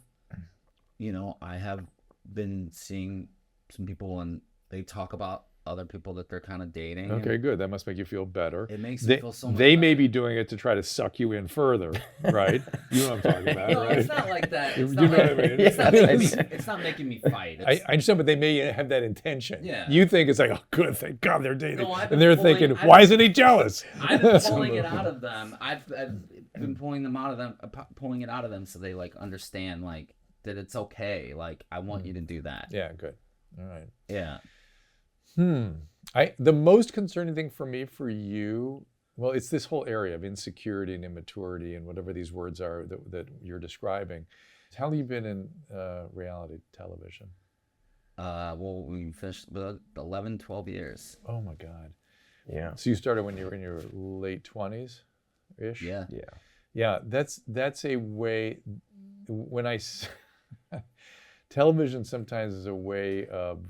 I have been seeing some people and they talk about other people that they're kind of dating. Okay, good. That must make you feel better. It makes me feel so much They may better. be doing it to try to suck you in further, right? You know what I'm talking about, No, right? it's not like that. You It's know not what I like, mean? it's not making me fight. I It's, understand, but they may have that intention. Yeah. You think it's like, oh, good, thank God they're dating. No, I've And been they're pulling- thinking, I've why been- isn't he jealous? I've been pulling it out of them. I've been pulling them out of them, pulling it out of them, so they like understand like that it's okay. Like I want you to do that. Yeah, good. All right. Yeah. The most concerning thing for me, for you, well, it's this whole area of insecurity and immaturity and whatever these words are that you're describing. How long have you been in reality television? Well, we finished with 11, 12 years. Oh my God. yeah, So you started when you were in your late 20s-ish? Yeah. yeah. Yeah, that's a way, when television sometimes is a way of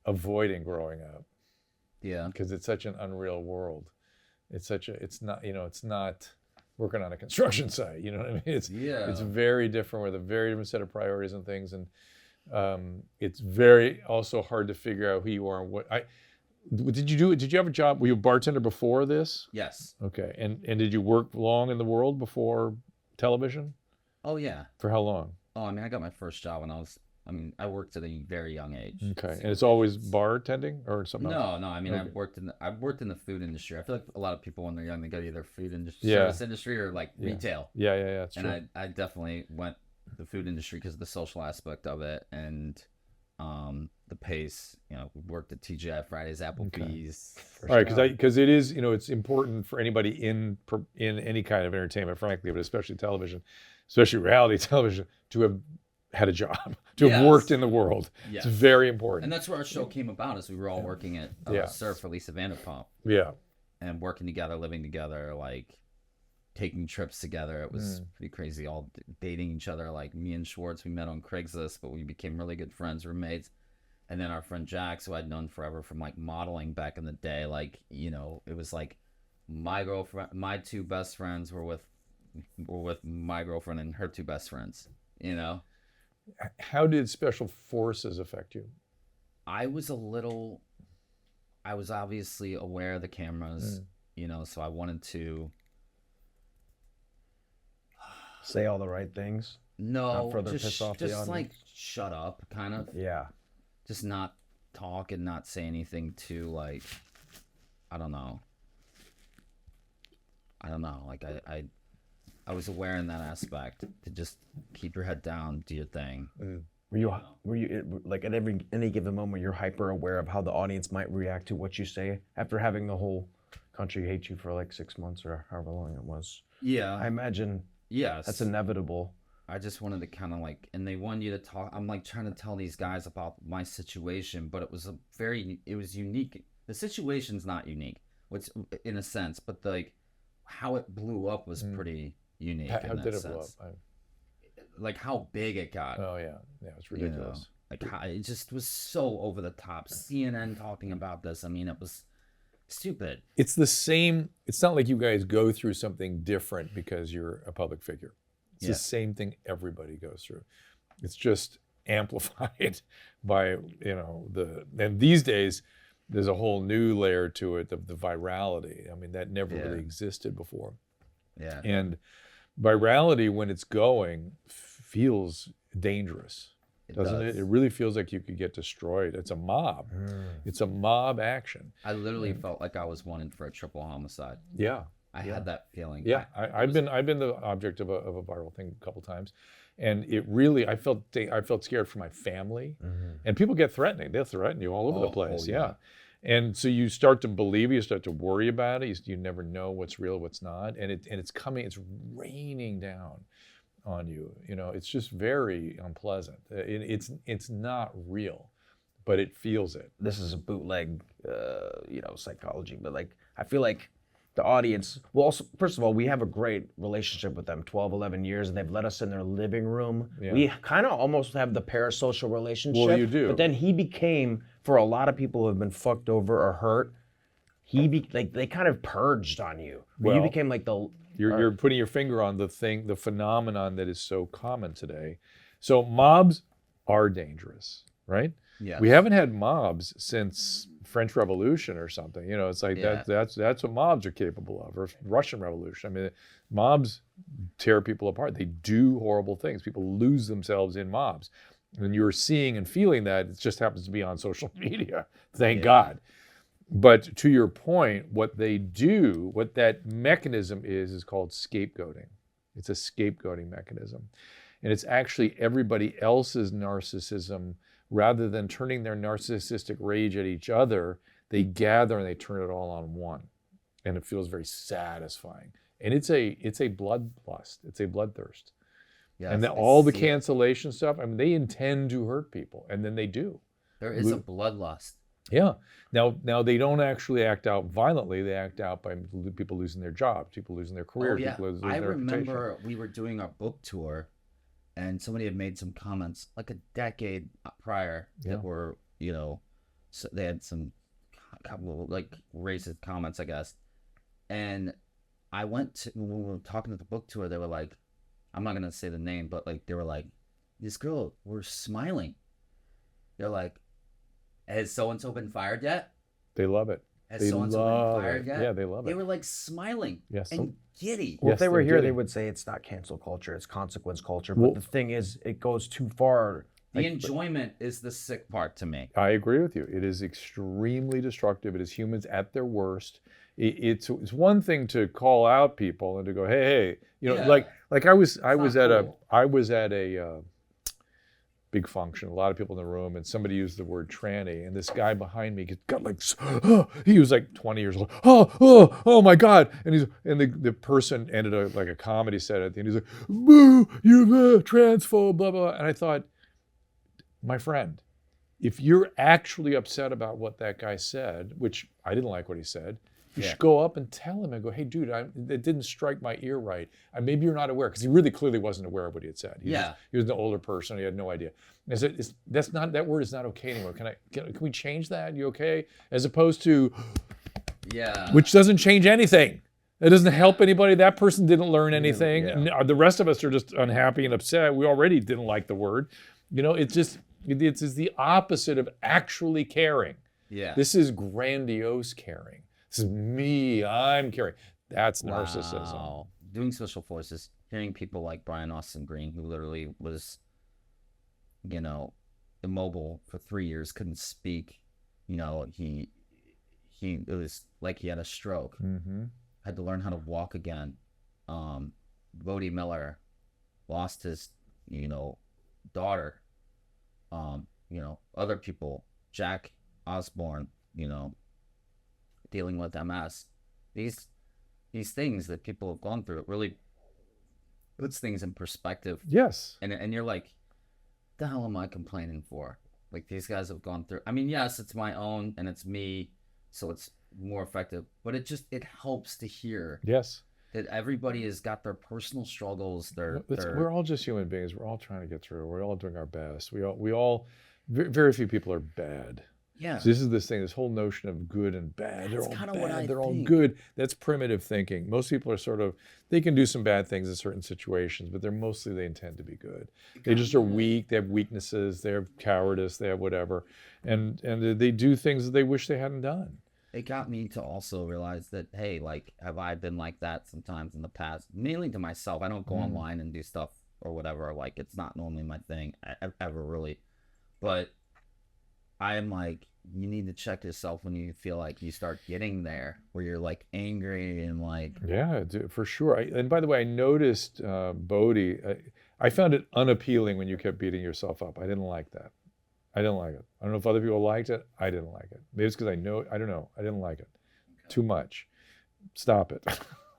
avoiding growing up Yeah. because it's such an unreal world. It's not working on a construction site, you know what I mean? It's very different with a very different set of priorities and things. And it's very also hard to figure out who you are and what did you have a job? Were you a bartender before this? Yes. Okay. And did you work long in the world before television? Oh yeah. For how long? Oh, I mean, I got my first job when I worked at a very young age. Okay. And it's always bartending or something else? No. I mean, Okay. I've worked in the food industry. I feel like a lot of people when they're young, they go to either food industry, Yeah. service industry, or like retail. Yeah, that's true. And I definitely went the food industry because of the social aspect of it and the pace. We worked at TGI Fridays, Applebee's. All right, because it is, it's important for anybody in any kind of entertainment, frankly, but especially television, especially reality television, to have had a job, to have worked in the world. Yes. It's very important. And that's where our show came about, is we were all working at Surf for Lisa Vanderpump. Yeah. And working together, living together, like taking trips together. It was pretty crazy, all dating each other. Like me and Schwartz, we met on Craigslist, but we became really good friends, roommates. And then our friend Jax, who I'd known forever from like modeling back in the day, like, it was like my girlfriend, my two best friends were with my girlfriend and her two best friends, How did special forces affect you? I was obviously aware of the cameras, so I wanted to Say all the right things. no, Not further just, piss off the just like audience. shut up, kind of. Yeah. Just not talk and not say anything too, like, I don't know. Like I was aware in that aspect to just keep your head down, do your thing. Were you like at any given moment you're hyper aware of how the audience might react to what you say after having the whole country hate you for like 6 months or however long it was? Yeah. I imagine Yes. that's inevitable. I just wanted to kind of like, and they want you to talk. I'm like trying to tell these guys about my situation, but it was unique. The situation's not unique, which in a sense, but how it blew up was pretty unique. How in that did it sense. blow up? Like how big it got. Oh, yeah. Yeah, it's ridiculous. Like how it just was so over the top. CNN talking about this. I mean, it was stupid. It's the same. It's not like you guys go through something different because you're a public figure. It's the same thing everybody goes through. It's just amplified by, and these days, there's a whole new layer to it, of the virality. I mean, that never really existed before. Yeah. And virality, when it's going, feels dangerous. doesn't it? does. It really feels like you could get destroyed. It's a mob. It's a mob action. I literally felt like I was wanted for a triple homicide. Yeah. I had that feeling. Yeah, I've been the object of a viral thing a couple times, and it really I felt scared for my family, and people get threatening. They'll threaten you all over the place. Yeah. And so you start to believe, you start to worry about it. You never know what's real, what's not, and it's coming. It's raining down on you. You know, it's just very unpleasant. It's not real, but it feels it. This is a bootleg, psychology, but like I feel like the audience, well, also, first of all, we have a great relationship with them, 12, 11 years, and they've let us in their living room. Yeah. We kind of almost have the parasocial relationship. Well, you do. But then he became, for a lot of people who have been fucked over or hurt, they kind of purged on you. Well, you became like the... You're putting your finger on the phenomenon that is so common today. So mobs are dangerous, right? Yeah. We haven't had mobs since French Revolution or something. You know, it's like that's what mobs are capable of, or Russian Revolution. I mean, mobs tear people apart. They do horrible things. People lose themselves in mobs. And you're seeing and feeling that. It just happens to be on social media. Thank God. But to your point, what they do, what that mechanism is called scapegoating. It's a scapegoating mechanism. And it's actually everybody else's narcissism. Rather than turning their narcissistic rage at each other, they gather and they turn it all on one. And it feels very satisfying. And it's a bloodlust. It's a bloodthirst. Yes, and all the cancellation stuff, I mean, they intend to hurt people, and then they do. There is a bloodlust. Yeah. Now they don't actually act out violently. They act out by people losing their jobs, people losing their careers, people losing their reputation. I remember we were doing our book tour, and somebody had made some comments like a decade prior that were, so they had some couple like racist comments, I guess. And I went to, when we were talking at the book tour, they were like, I'm not going to say the name, but like, they were like, this girl, we're smiling. They're like, has so-and-so been fired yet? They love it. Has so-and-so been fired yet? Yeah, they love it. They were like smiling and giddy. Well, if they were here, giddy. they would say it's not cancel culture, it's consequence culture. But the thing is, it goes too far. The enjoyment is the sick part to me. I agree with you. It is extremely destructive. It is humans at their worst. It's one thing to call out people and to go, hey, like I was at a big function, a lot of people in the room, and somebody used the word tranny, and this guy behind me got like, he was like 20 years old. Oh my God! And the person ended like a comedy set at the end. He's like, boo, you're a transphobe, blah blah. And I thought, my friend, if you're actually upset about what that guy said, which I didn't like what he said, you should go up and tell him and go, hey, dude, it didn't strike my ear right. Maybe you're not aware, because he really clearly wasn't aware of what he had said. He was an older person. He had no idea. And I said, that word is not okay anymore. Can we change that? You okay? As opposed to, which doesn't change anything. It doesn't help anybody. That person didn't learn anything. Yeah. The rest of us are just unhappy and upset. We already didn't like the word. It's just the opposite of actually caring. Yeah. This is grandiose caring. This is me, I'm caring. That's narcissism. Wow. Doing special forces, hearing people like Brian Austin Green, who literally was, immobile for 3 years, couldn't speak. It was like he had a stroke. Mm-hmm. Had to learn how to walk again. Bodie Miller lost his, daughter. Other people, Jack Osborne, dealing with MS. These things that people have gone through, it really puts things in perspective. Yes. And you're like, the hell am I complaining for? Like, these guys have gone through. I mean, yes, it's my own and it's me, so it's more effective. But it helps to hear. Yes. That everybody has got their personal struggles. We're all just human beings. We're all trying to get through. We're all doing our best. We all very few people are bad. Yeah. So this whole notion of good and bad. They're all bad. They're all good. That's primitive thinking. Most people are they can do some bad things in certain situations, but they intend to be good. They just are weak. They have weaknesses. They have cowardice. They have whatever. And they do things that they wish they hadn't done. It got me to also realize that, hey, like, have I been like that sometimes in the past? Mainly to myself. I don't go online and do stuff or whatever. Like, it's not normally my thing ever really. But I'm like, you need to check yourself when you feel like you start getting there, where you're like angry and like. Yeah, for sure. And by the way, I noticed, Bodhi, I found it unappealing when you kept beating yourself up. I didn't like that. I didn't like it. I don't know if other people liked it. I didn't like it. Maybe it's because I don't know. I didn't like it. Too much. Stop it.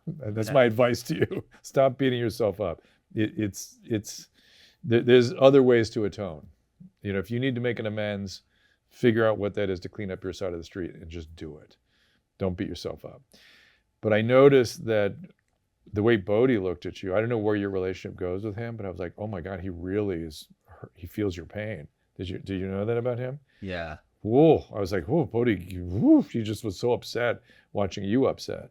That's my advice to you. Stop beating yourself up. There's other ways to atone. You know, if you need to make an amends, figure out what that is to clean up your side of the street and just do it. Don't beat yourself up. But I noticed that the way Bodhi looked at you, I don't know where your relationship goes with him, but I was like, oh my God, he really is, he feels your pain. Did you know that about him? Yeah. Whoa, I was like, whoa, Bodhi, whoa, he just was so upset watching you upset.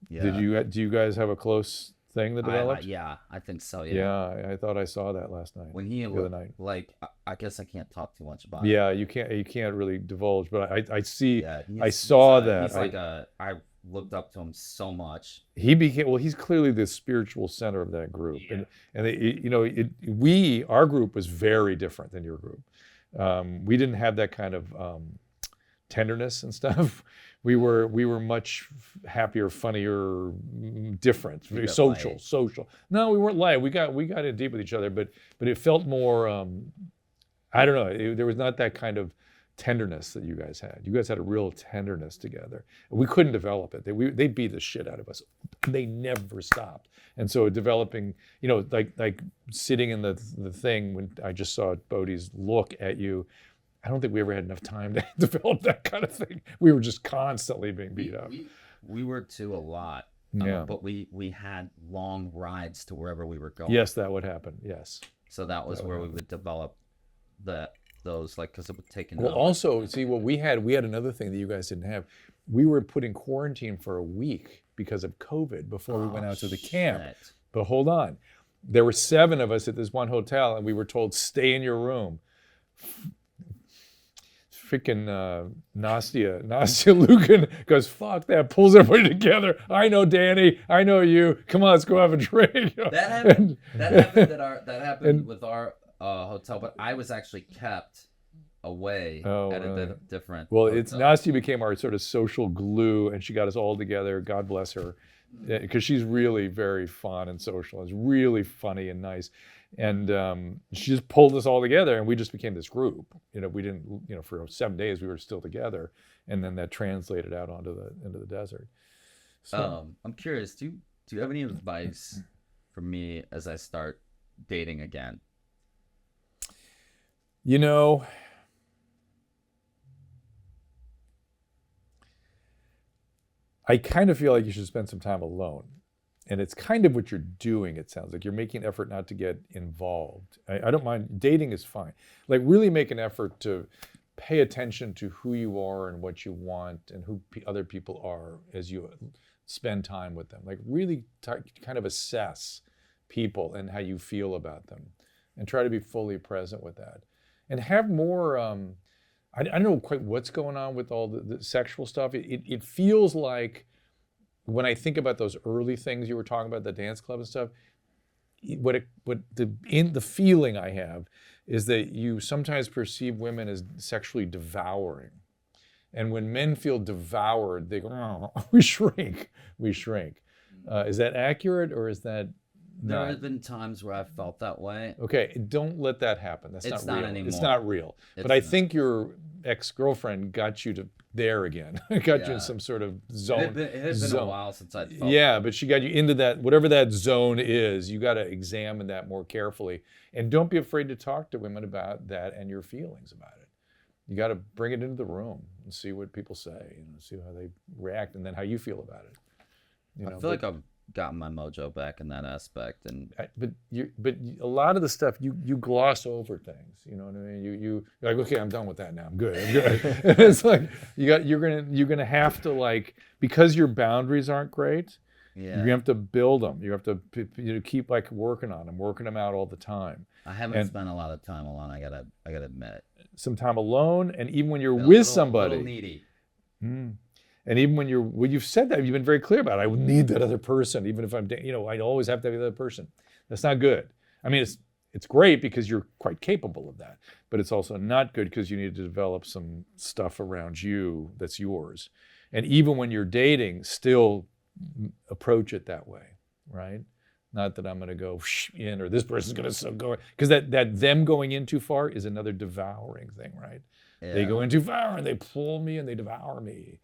Yeah. Do you guys have a close thing that developed? Yeah, I think so. Yeah, I thought I saw that last night. When he the other night. Like, I guess I can't talk too much about it. Yeah, you can't really divulge, but I see. Yeah, I saw that. He's like I looked up to him so much. He's clearly the spiritual center of that group, Yeah. and our group was very different than your group. We didn't have that kind of tenderness and stuff. We were much happier, funnier, different, very social. No, we weren't light. We got in deep with each other, but it felt more. I don't know. There was not that kind of tenderness that you guys had. You guys had a real tenderness together. We couldn't develop it. They beat the shit out of us. They never stopped. And so developing, like sitting in the thing when I just saw Bodhi's look at you, I don't think we ever had enough time to develop that kind of thing. We were just constantly being beat up. We were too a lot. Yeah. But we had long rides to wherever we were going. Yes, that would happen. Yes. So that was where we would develop those, like, because it would take. Well, also, see what we had another thing that you guys didn't have. We were put in quarantine for a week because of COVID before we went out to the camp. But hold on. There were 7 of us at this one hotel, and we were told, stay in your room. Freaking Nastya Lukin goes, fuck that, pulls everybody together. I know Danny, I know you. Come on, let's go have a drink. That happened with our hotel, but I was actually kept away at a different. Well, hotel. Nastya became our sort of social glue, and she got us all together. God bless her, because she's really very fun and social. It's really funny and nice. And she just pulled us all together, and we just became this group. We didn't, for 7 days we were still together, and then that translated out into the desert. So, I'm curious. Do you have any advice for me as I start dating again? I kind of feel like you should spend some time alone. And it's kind of what you're doing, it sounds like. You're making an effort not to get involved. I don't mind. Dating is fine. Like, really make an effort to pay attention to who you are and what you want and who other people are as you spend time with them. Like, really kind of assess people and how you feel about them. And try to be fully present with that. And have more, I don't know quite what's going on with all the sexual stuff. It feels like, when I think about those early things you were talking about, the dance club and stuff, the feeling I have is that you sometimes perceive women as sexually devouring. And when men feel devoured, they go, oh, we shrink. Is that accurate, or is that There have been times where I've felt that way. Okay, don't let that happen. That's It's not real. not anymore. It's not real. But I think your ex-girlfriend got you to there again. Got you in some sort of zone. It has been a while since I felt Yeah, but she got you into that, whatever that zone is. You got to examine that more carefully. And don't be afraid to talk to women about that and your feelings about it. You got to bring it into the room and see what people say, see how they react, and then how you feel about it. I feel like I've gotten my mojo back in that aspect, and but a lot of the stuff you gloss over things. You know what I mean? You're like, okay, I'm done with that now. I'm good. It's like you're gonna have to, like, because your boundaries aren't great. Yeah. You have to build them. You have to keep working on them, working them out all the time. I haven't spent a lot of time alone. I gotta admit. Some time alone, and even when you're with somebody. A little needy. And even when you've said that, you've been very clear about it. I would need that other person, even if I'm, I always have to have the other person. That's not good. I mean, it's great because you're quite capable of that, but it's also not good because you need to develop some stuff around you that's yours. And even when you're dating, still approach it that way, right? Not that I'm going to go in or this person's going to go, because that them going in too far is another devouring thing, right? Yeah. They go in too far and they pull me and they devour me,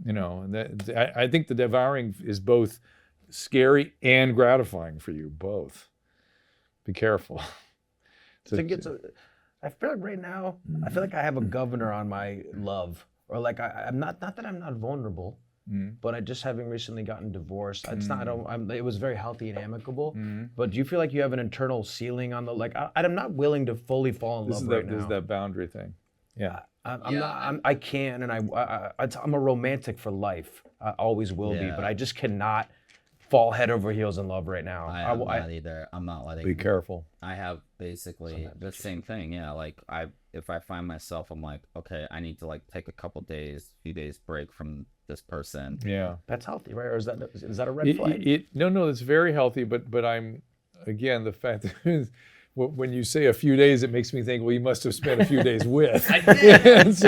And I think the devouring is both scary and gratifying for you both. Be careful. I feel like right now, I feel like I have a governor on my love, or like I'm not that I'm not vulnerable, but I just having recently gotten divorced. It's not. It was very healthy and amicable. But do you feel like you have an internal ceiling on the like? I'm not willing to fully fall in love right now. This is that boundary thing. Yeah. I can, and I'm a romantic for life. I always will be, but I just cannot fall head over heels in love right now. I'm not either. I'm not letting. Be careful. I have basically the same thing. Yeah, like if I find myself, I'm like, okay, I need to like take a few days break from this person. Yeah, that's healthy, right? Or is that a red flag? No, it's very healthy. But I'm again the fact that. When you say a few days, it makes me think, well, you must have spent a few days with. I did.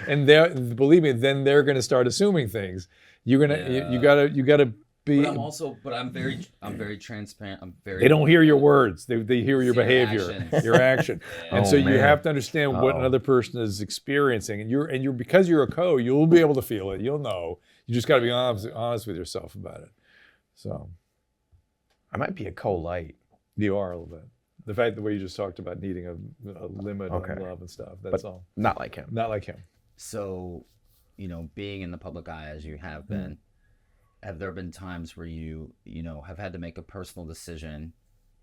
and believe me, then they're going to start assuming things. You're gonna, you gotta be. But I'm very transparent. They don't hear your words. They hear your behavior, your action. And so you have to understand what another person is experiencing, and you're because you're a co, you'll be able to feel it. You'll know. You just got to be honest with yourself about it. So, I might be a co-light. You are a little bit. The fact the way you just talked about needing a limit on love and stuff, that's all. Not like him. Not like him. So, being in the public eye as you have been, have there been times where you have had to make a personal decision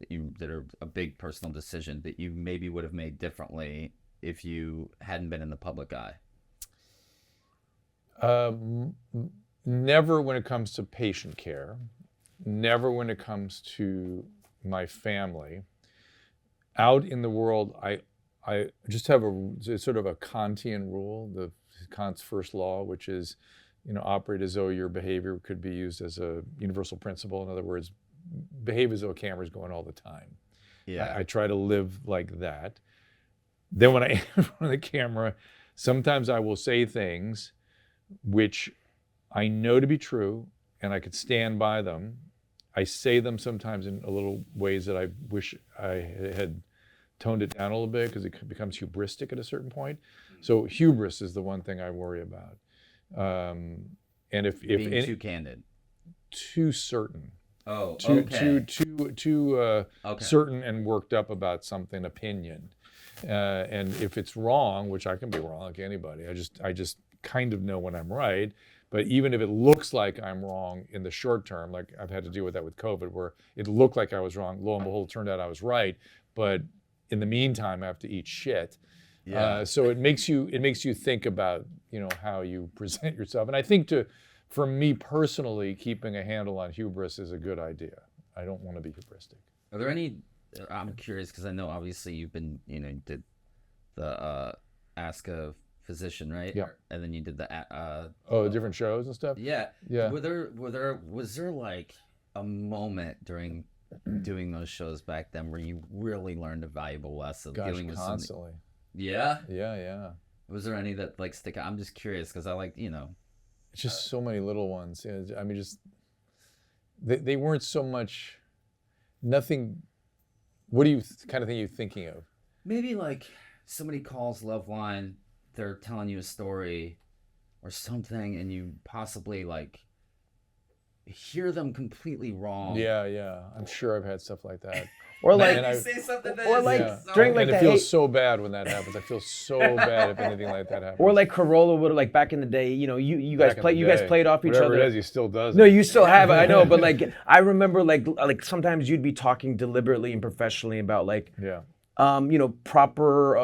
that are a big personal decision that you maybe would have made differently if you hadn't been in the public eye? Never when it comes to patient care. Never when it comes to my family. Out in the world, I just have a sort of a Kantian rule, Kant's first law, which is, operate as though your behavior could be used as a universal principle. In other words, behave as though a camera's going all the time. Yeah. I try to live like that. Then when I am in front of the camera, sometimes I will say things which I know to be true and I could stand by them. I say them sometimes in a little ways that I wish I had toned it down a little bit because it becomes hubristic at a certain point. So hubris is the one thing I worry about. And if being too candid, too certain, too certain and worked up about something, opinion, and if it's wrong, which I can be wrong like anybody, I just kind of know when I'm right. But even if it looks like I'm wrong in the short term, like I've had to deal with that with COVID, where it looked like I was wrong, lo and behold, it turned out I was right. But in the meantime, I have to eat shit. Yeah. So it makes you think about how you present yourself. And I think for me personally, keeping a handle on hubris is a good idea. I don't want to be hubristic. Are there any? I'm curious because I know obviously you've been did the Ask a Physician, right? Yeah. And then you did the different shows and stuff. Yeah. Yeah. Was there like a moment during doing those shows back then where you really learned a valuable lesson? Dealing with constantly. Yeah. Yeah. Was there any that like stick out? I'm just curious because I like It's just so many little ones. I mean, just they weren't so much. Nothing. What do you kind of think you're thinking of? Maybe like somebody calls Loveline. They're telling you a story or something and you possibly like hear them completely wrong. Yeah. I'm sure I've had stuff like that. Or like say something that during like and it feels so bad when that happens. I feel so bad if anything like that happens. Or like Corolla would like back in the day, you guys played off each Whatever other. It is, he still does. No, you still have it, I know, but like I remember like sometimes you'd be talking deliberately and professionally about like proper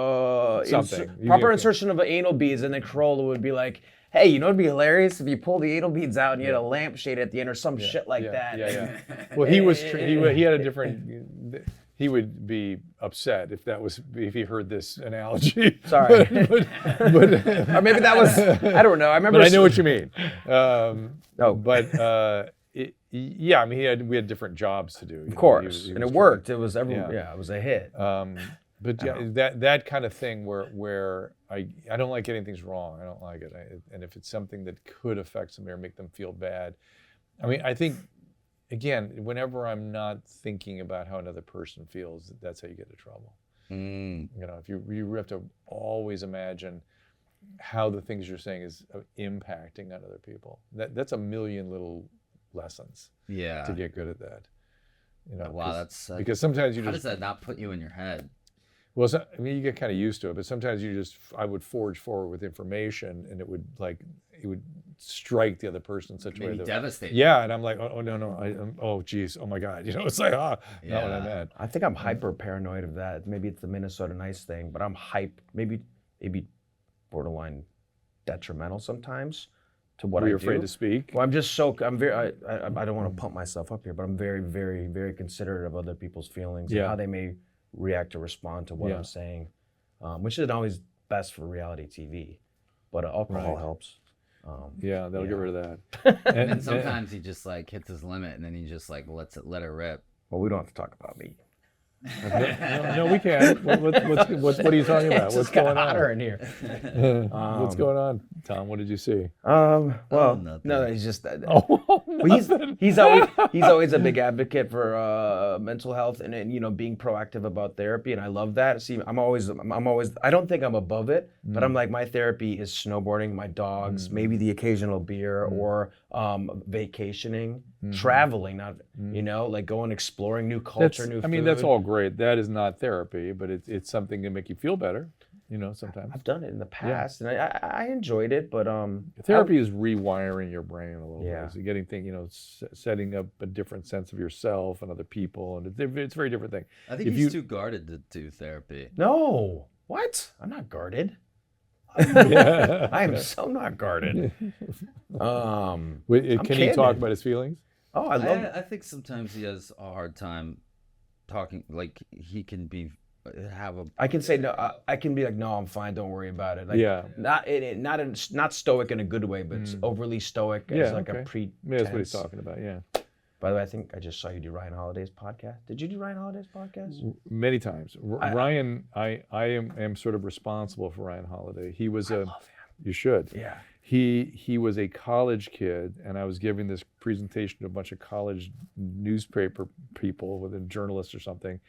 insertion of anal beads, and then Corolla would be like, hey, it'd be hilarious if you pull the anal beads out and you had a lampshade at the end or some shit like that. Yeah. Well, he had a different. He would be upset if he heard this analogy. Sorry, but or maybe that was I don't know. I remember. But I know what you mean. Yeah, I mean, we had different jobs to do. Of course, he and was it worked. It was it was a hit. But yeah, that kind of thing where I don't like getting things wrong. I don't like it. And if it's something that could affect somebody or make them feel bad, I mean, I think, again, whenever I'm not thinking about how another person feels, that's how you get into trouble. You know, if you have to always imagine how the things you're saying is impacting on other people. That's a million little lessons. Yeah. To get good at that. You know, wow, that's because sometimes you how just. Does that not put you in your head? Well, I mean, you get kind of used to it, but sometimes I would forge forward with information, and it would strike the other person in such a way that devastating. Yeah, and I'm like, oh no, oh geez, oh my God, you know, it's like not what I meant. I think I'm hyper paranoid of that. Maybe it's the Minnesota nice thing, but I'm maybe borderline detrimental sometimes to what I do. You're afraid to speak? Well, I'm very. I don't want to pump myself up here, but I'm very, very, very considerate of other people's feelings and how they may react or respond to what I'm saying, which isn't always best for reality TV, but alcohol helps. That'll get rid of that. And sometimes he just like hits his limit, and then he just like let it rip. Well, we don't have to talk about me. No, we can. What are you talking about? What's going on in here? What's going on, Tom? What did you see? No, he's just. He's always a big advocate for mental health and you know being proactive about therapy, and I love that. See, I'm always. I don't think I'm above it, but I'm like my therapy is snowboarding, my dogs, maybe the occasional beer or vacationing, traveling, not you know like going exploring new culture, new food. I mean, that's all great. That is not therapy, but it's something to make you feel better. You know, sometimes I've done it in the past, and I enjoyed it. But therapy is rewiring your brain a little bit. So getting things, you know, setting up a different sense of yourself and other people, and it's a very different thing. I think he's too guarded to do therapy. No, what? I'm not guarded. I am so not guarded. Can he talk about his feelings? Oh, I think sometimes he has a hard time talking. Like he can I can say no. I can be like, no, I'm fine. Don't worry about it. Like, not stoic in a good way, but it's overly stoic as like a pretense. Yeah, that's what he's talking about. Yeah. By the way, I think I just saw you do Ryan Holiday's podcast. Did you do Ryan Holiday's podcast? Many times. Ryan, I am sort of responsible for Ryan Holiday. He was love him. You should. Yeah. He was a college kid, and I was giving this presentation to a bunch of college newspaper people, with a journalist or something.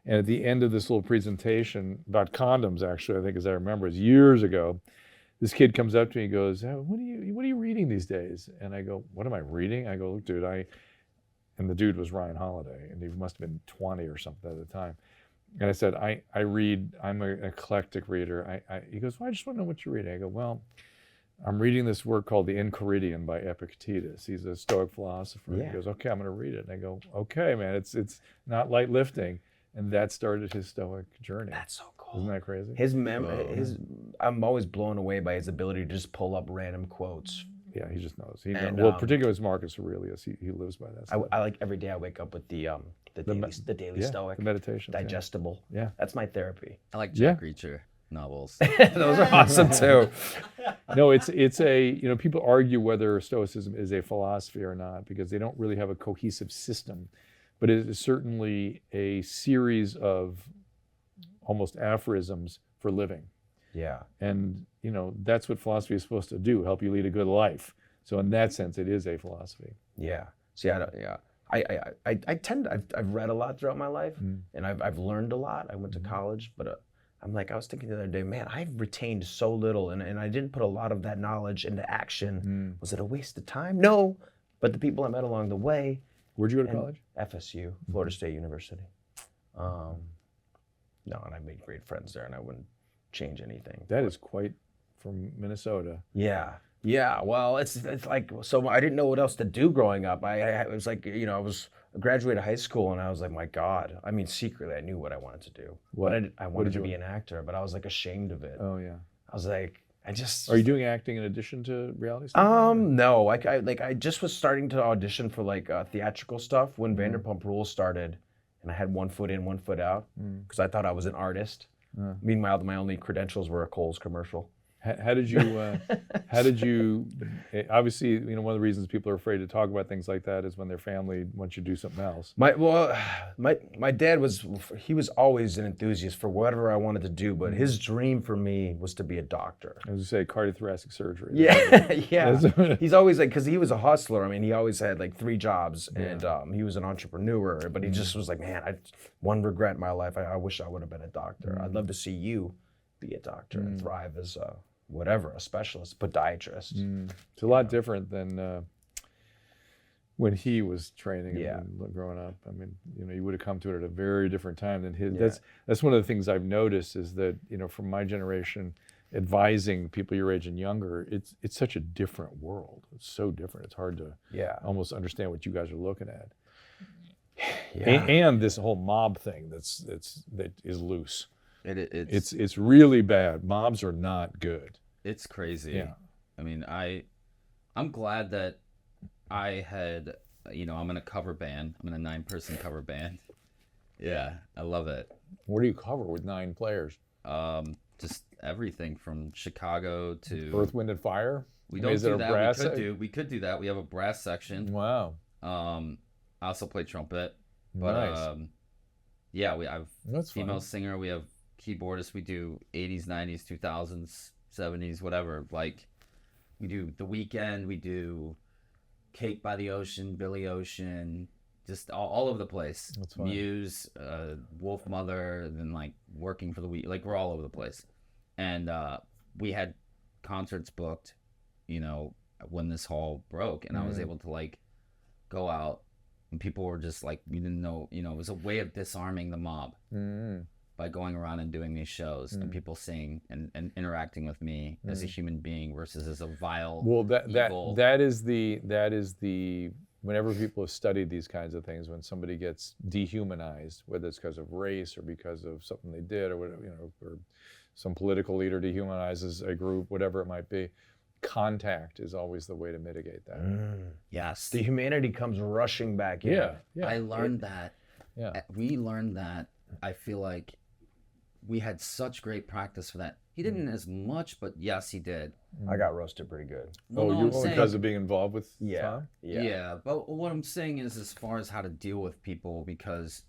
And at the end of this little presentation about condoms, actually, I think as I remember, it was years ago, this kid comes up to me and goes, what are you reading these days? And I go, what am I reading? I go, look, dude, and the dude was Ryan Holiday, and he must have been 20 or something at the time. And I said, I read, I'm an eclectic reader. He goes, well, I just want to know what you're reading. I go, well, I'm reading this work called The Enchiridion by Epictetus. He's a Stoic philosopher. Yeah. He goes, okay, I'm going to read it. And I go, okay, man, it's not light lifting. And that started his Stoic journey. That's so cool. Isn't that crazy? I'm always blown away by his ability to just pull up random quotes. Yeah, he just knows. Particularly as Marcus Aurelius, he lives by that. I like every day I wake up with the daily Stoic, the meditation, digestible. Yeah, that's my therapy. I like Jack Reacher novels. Those are awesome too. No, it's a people argue whether Stoicism is a philosophy or not because they don't really have a cohesive system. But it is certainly a series of almost aphorisms for living. Yeah. And, that's what philosophy is supposed to do, help you lead a good life. So in that sense, it is a philosophy. Yeah. See, I've read a lot throughout my life, and I've learned a lot. I went to college, but I was thinking the other day, man, I've retained so little, and I didn't put a lot of that knowledge into action. Was it a waste of time? No. But the people I met along the way. Where'd you go to college? FSU, Florida State University. No, and I made great friends there, and I wouldn't change anything. That is quite from Minnesota. Yeah. Well, it's like, so I didn't know what else to do growing up. I was like, I graduated high school, and I was like, my God. I mean, secretly, I knew what I wanted to do. What? I wanted to be an actor, but I was like ashamed of it. Oh yeah. I was like, Are you doing acting in addition to reality stuff? No. I just was starting to audition for theatrical stuff when Vanderpump Rules started, and I had one foot in, one foot out because I thought I was an artist. Meanwhile, my only credentials were a Kohl's commercial. How did you? Obviously, you know, one of the reasons people are afraid to talk about things like that is when their family wants you to do something else. My dad was always an enthusiast for whatever I wanted to do, but his dream for me was to be a doctor. I was to say cardiothoracic surgery. Yeah, yeah. He's always like, because he was a hustler. I mean, he always had like 3 jobs, and he was an entrepreneur. But he just was like, man, one regret in my life. I wish I would have been a doctor. I'd love to see you be a doctor and thrive as a specialist, podiatrist. It's a lot different than when he was training and growing up. I mean, you know, you would have come to it at a very different time than his. That's one of the things I've noticed is that, you know, from my generation, advising people your age and younger, it's such a different world. It's so different. It's hard to almost understand what you guys are looking at. Yeah. And this whole mob thing that is loose. It's really bad. Mobs are not good. It's crazy. Yeah. I mean, I'm glad that I had, you know, I'm in a cover band. I'm in a 9-person cover band. Yeah, I love it. What do you cover with 9 players? Just everything from Chicago to Earth, Wind, and Fire. We don't do that. We could do that. We have a brass section. Wow. I also play trumpet. But nice. Yeah, we have That's female fun. singer. We have keyboardist. We do 80s, 90s, 2000s, 70s, whatever. Like, we do The Weeknd. We do Cake by the Ocean, Billy Ocean, just all over the place. That's fun. Muse, Wolf Mother, and then like Working for the Week. Like, we're all over the place. And we had concerts booked, you know, when this hall broke, and I was able to like go out, and people were just like, we didn't know, you know, it was a way of disarming the mob. By going around and doing these shows and people seeing and interacting with me as a human being versus as a vile evil. That is the whenever people have studied these kinds of things, when somebody gets dehumanized, whether it's because of race or because of something they did or whatever, you know, or some political leader dehumanizes a group, whatever it might be, contact is always the way to mitigate that. Yes. The humanity comes rushing back in. Yeah. I learned that. Yeah. We learned that. I feel like we had such great practice for that. He didn't as much, but yes, he did. I got roasted pretty good. Because of being involved with Tom? Yeah, but what I'm saying is, as far as how to deal with people, because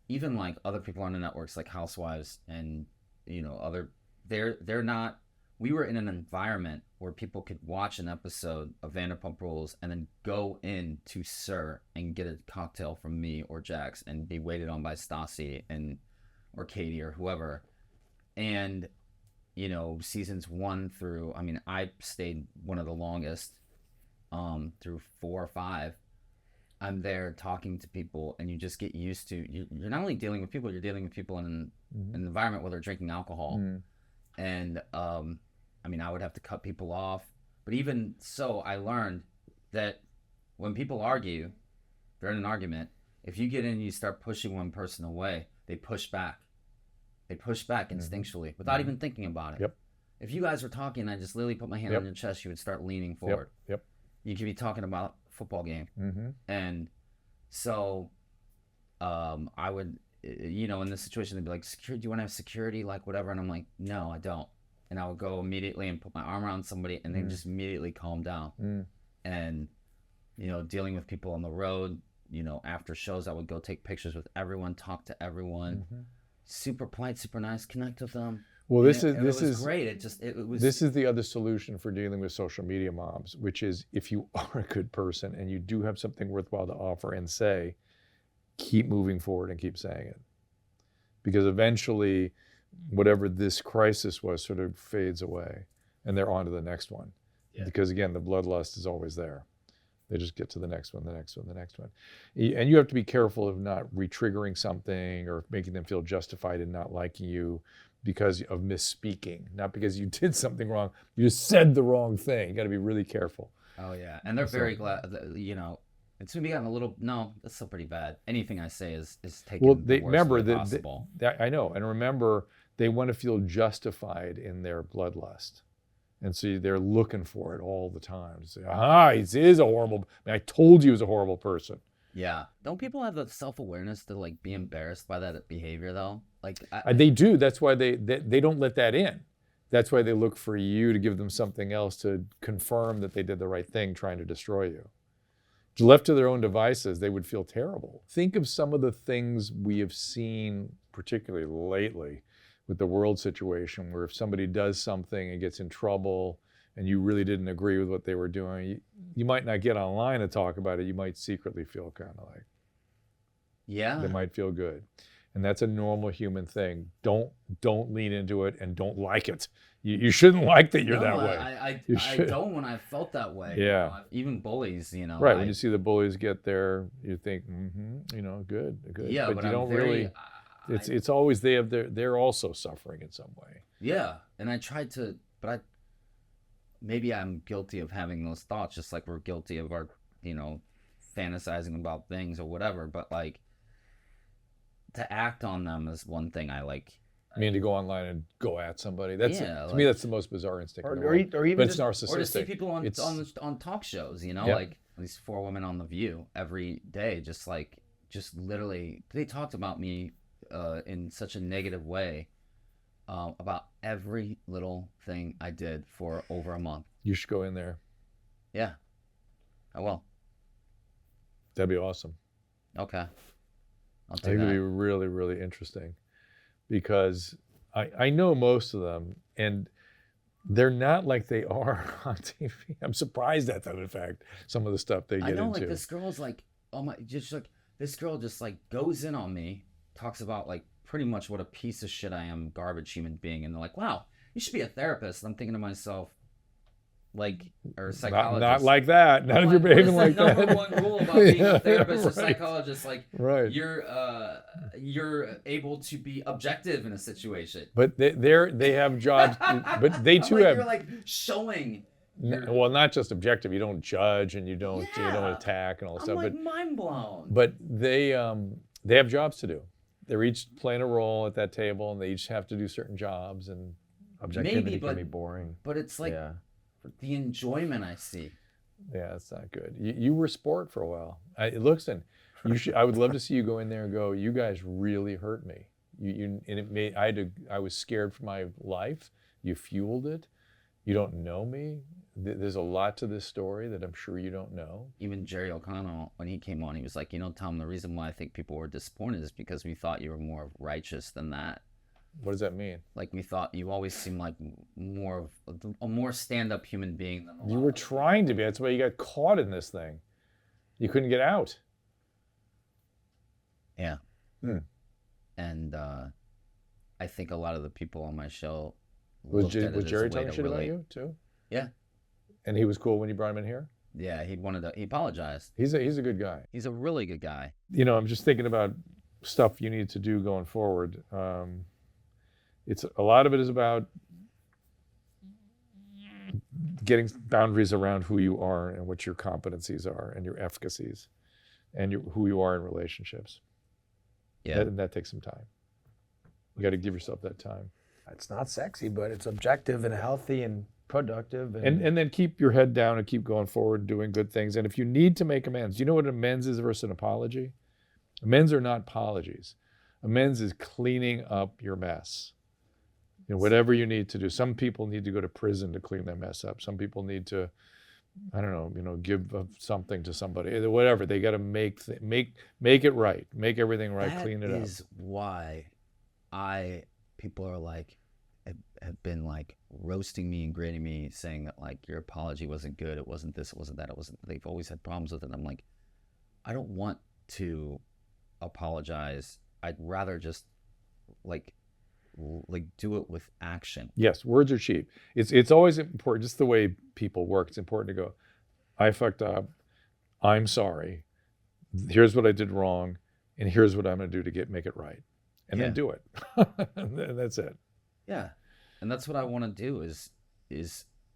even like other people on the networks, like Housewives and, you know, they're not. We were in an environment where people could watch an episode of Vanderpump Rules and then go in to Sir and get a cocktail from me or Jax and be waited on by Stassi or Katie or whoever. And, you know, seasons 1 through, I mean, I stayed one of the longest through 4 or 5. I'm there talking to people, and you just get used to, you're not only dealing with people, you're dealing with people in an environment where they're drinking alcohol. And, I mean, I would have to cut people off. But even so, I learned that when people argue, they're in an argument, if you get in and you start pushing one person away, they push back. They push back instinctually without even thinking about it. Yep. If you guys were talking and I just literally put my hand on your chest, you would start leaning forward. Yep. You could be talking about a football game. And so I would, you know, in this situation, they'd be like, security, do you want to have security? Like, whatever. And I'm like, no, I don't. And I would go immediately and put my arm around somebody and then just immediately calm down. And, you know, dealing with people on the road, you know, after shows, I would go take pictures with everyone, talk to everyone. Super polite, super nice, connect with them. Well, this it is was great. It was. This is the other solution for dealing with social media mobs, which is if you are a good person and you do have something worthwhile to offer and say, keep moving forward and keep saying it, because eventually, whatever this crisis was sort of fades away, and they're on to the next one. Because again, the bloodlust is always there. They just get to the next one, the next one, the next one. And you have to be careful of not re-triggering something or making them feel justified in not liking you because of misspeaking, not because you did something wrong. You just said the wrong thing. You got to be really careful. Oh, yeah. And they're very glad, that, you know, it's maybe gotten a little, no, that's still pretty bad. Anything I say is taken the worst way possible. I know. And remember, they want to feel justified in their bloodlust. And so they're looking for it all the time. Say, he is a horrible, I told you he was a horrible person. Yeah. Don't people have the self-awareness to like be embarrassed by that behavior though? Like they do. That's why they don't let that in. That's why they look for you to give them something else to confirm that they did the right thing, trying to destroy you. Left to their own devices, they would feel terrible. Think of some of the things we have seen, particularly lately, with the world situation, where if somebody does something and gets in trouble and you really didn't agree with what they were doing, you might not get online to talk about it. You might secretly feel kind of like, they might feel good. And that's a normal human thing. Don't lean into it and don't like it. You shouldn't like that you're that way. I don't when I felt that way. Yeah. You know, even bullies, you know. Right. When you see the bullies get there, you think, you know, good. Yeah, but you don't really. It's always they're also suffering in some way. Yeah, and I tried to, but maybe I'm guilty of having those thoughts, just like we're guilty of our, you know, fantasizing about things or whatever. But like, to act on them is one thing I like. I mean, to go online and go at somebody. That's to me, that's the most bizarre instinct in the or world. even but it's just, narcissistic. Or to see people on talk shows, you know, like these 4 women on The View every day, just literally, they talked about me in such a negative way about every little thing I did for over a month. You should go in there. Yeah, I will. That'd be awesome. Okay. I think it'd be really, really interesting, because I know most of them, and they're not like they are on TV. I'm surprised at that, in fact, some of the stuff they get into. I know, like, this girl's like, oh my, just like, this girl just like goes in on me, talks about like pretty much what a piece of shit I am, garbage human being, and they're like, wow, you should be a therapist. I'm thinking to myself, like, or a psychologist. Not like that. Not if you're behaving like that. What is the number one rule about being a therapist or psychologist? Like, right. You're able to be objective in a situation. But they have jobs, but they too have. You're like showing. Well, not just objective. You don't judge and you don't attack and all that stuff. I'm like mind blown. But they have jobs to do. They're each playing a role at that table, and they each have to do certain jobs. And objectivity can be boring. But it's like the enjoyment I see. Yeah, it's not good. You were sport for a while. Listen, I would love to see you go in there and go, you guys really hurt me. And it made I was scared for my life. You fueled it. You don't know me. There's a lot to this story that I'm sure you don't know. Even Jerry O'Connell, when he came on, he was like, you know, Tom, the reason why I think people were disappointed is because we thought you were more righteous than that. What does that mean? Like, we thought you always seemed like a more stand-up human being than you were trying to be. That's why you got caught in this thing. You couldn't get out. Yeah. And I think a lot of the people on my show was Jerry talking shit about you too? Yeah. And he was cool when you brought him in here? Yeah, he apologized. He's a good guy. He's a really good guy. You know, I'm just thinking about stuff you need to do going forward. It's a lot of it is about getting boundaries around who you are and what your competencies are and your efficacies and who you are in relationships. Yeah. That takes some time. You got to give yourself that time. It's not sexy, but it's objective and healthy and productive. And then keep your head down and keep going forward and doing good things. And if you need to make amends, do you know what amends is versus an apology? Amends are not apologies. Amends is cleaning up your mess. You know, whatever you need to do. Some people need to go to prison to clean their mess up. Some people need to, I don't know, give something to somebody. Whatever. They got to make it right. Make everything right. Clean it up. That is why people are like, have been like roasting me and grading me, saying that like your apology wasn't good. It wasn't this. It wasn't that. It wasn't. They've always had problems with it. I'm like, I don't want to apologize. I'd rather just like do it with action. Yes, words are cheap. It's always important, just the way people work. It's important to go, I fucked up. I'm sorry. Here's what I did wrong, and here's what I'm going to do to make it right, and then do it. And that's it. Yeah, and that's what I want to do is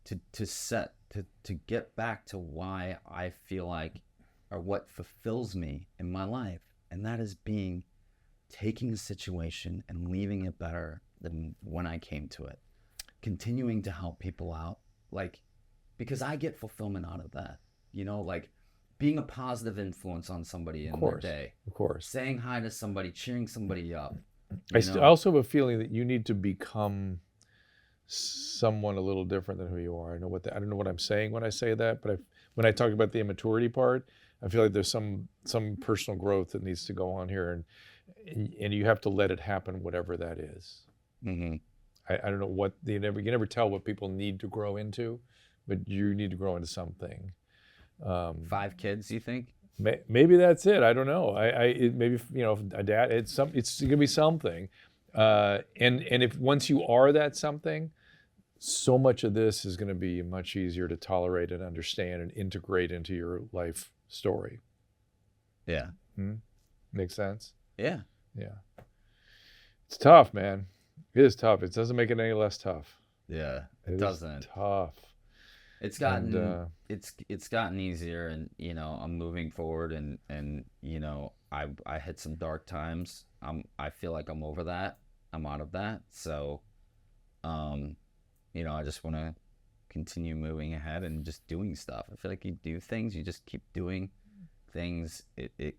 to get back to why I feel like, or what fulfills me in my life, and that is taking a situation and leaving it better than when I came to it. Continuing to help people out, like, because I get fulfillment out of that. You know, like being a positive influence on somebody in their day. Of course. Saying hi to somebody, cheering somebody up. I also have a feeling that you need to become someone a little different than who you are. I don't know what I'm saying when I say that, but when I talk about the immaturity part, I feel like there's some personal growth that needs to go on here, and you have to let it happen, whatever that is. Mm-hmm. I don't know what you never tell what people need to grow into, but you need to grow into something. 5 kids, you think? Maybe that's it. I don't know. Maybe a dad. It's gonna be something. And if once you are that something, so much of this is going to be much easier to tolerate and understand and integrate into your life story. Yeah. Makes sense? Yeah. Yeah. It's tough, man. It is tough. It doesn't make it any less tough. Yeah. It is doesn't. tough. It's gotten it's gotten easier, and I'm moving forward, and I hit some dark times. I feel like I'm over that. I'm out of that. So I just want to continue moving ahead and just doing stuff. I feel like you do things, you just keep doing things. It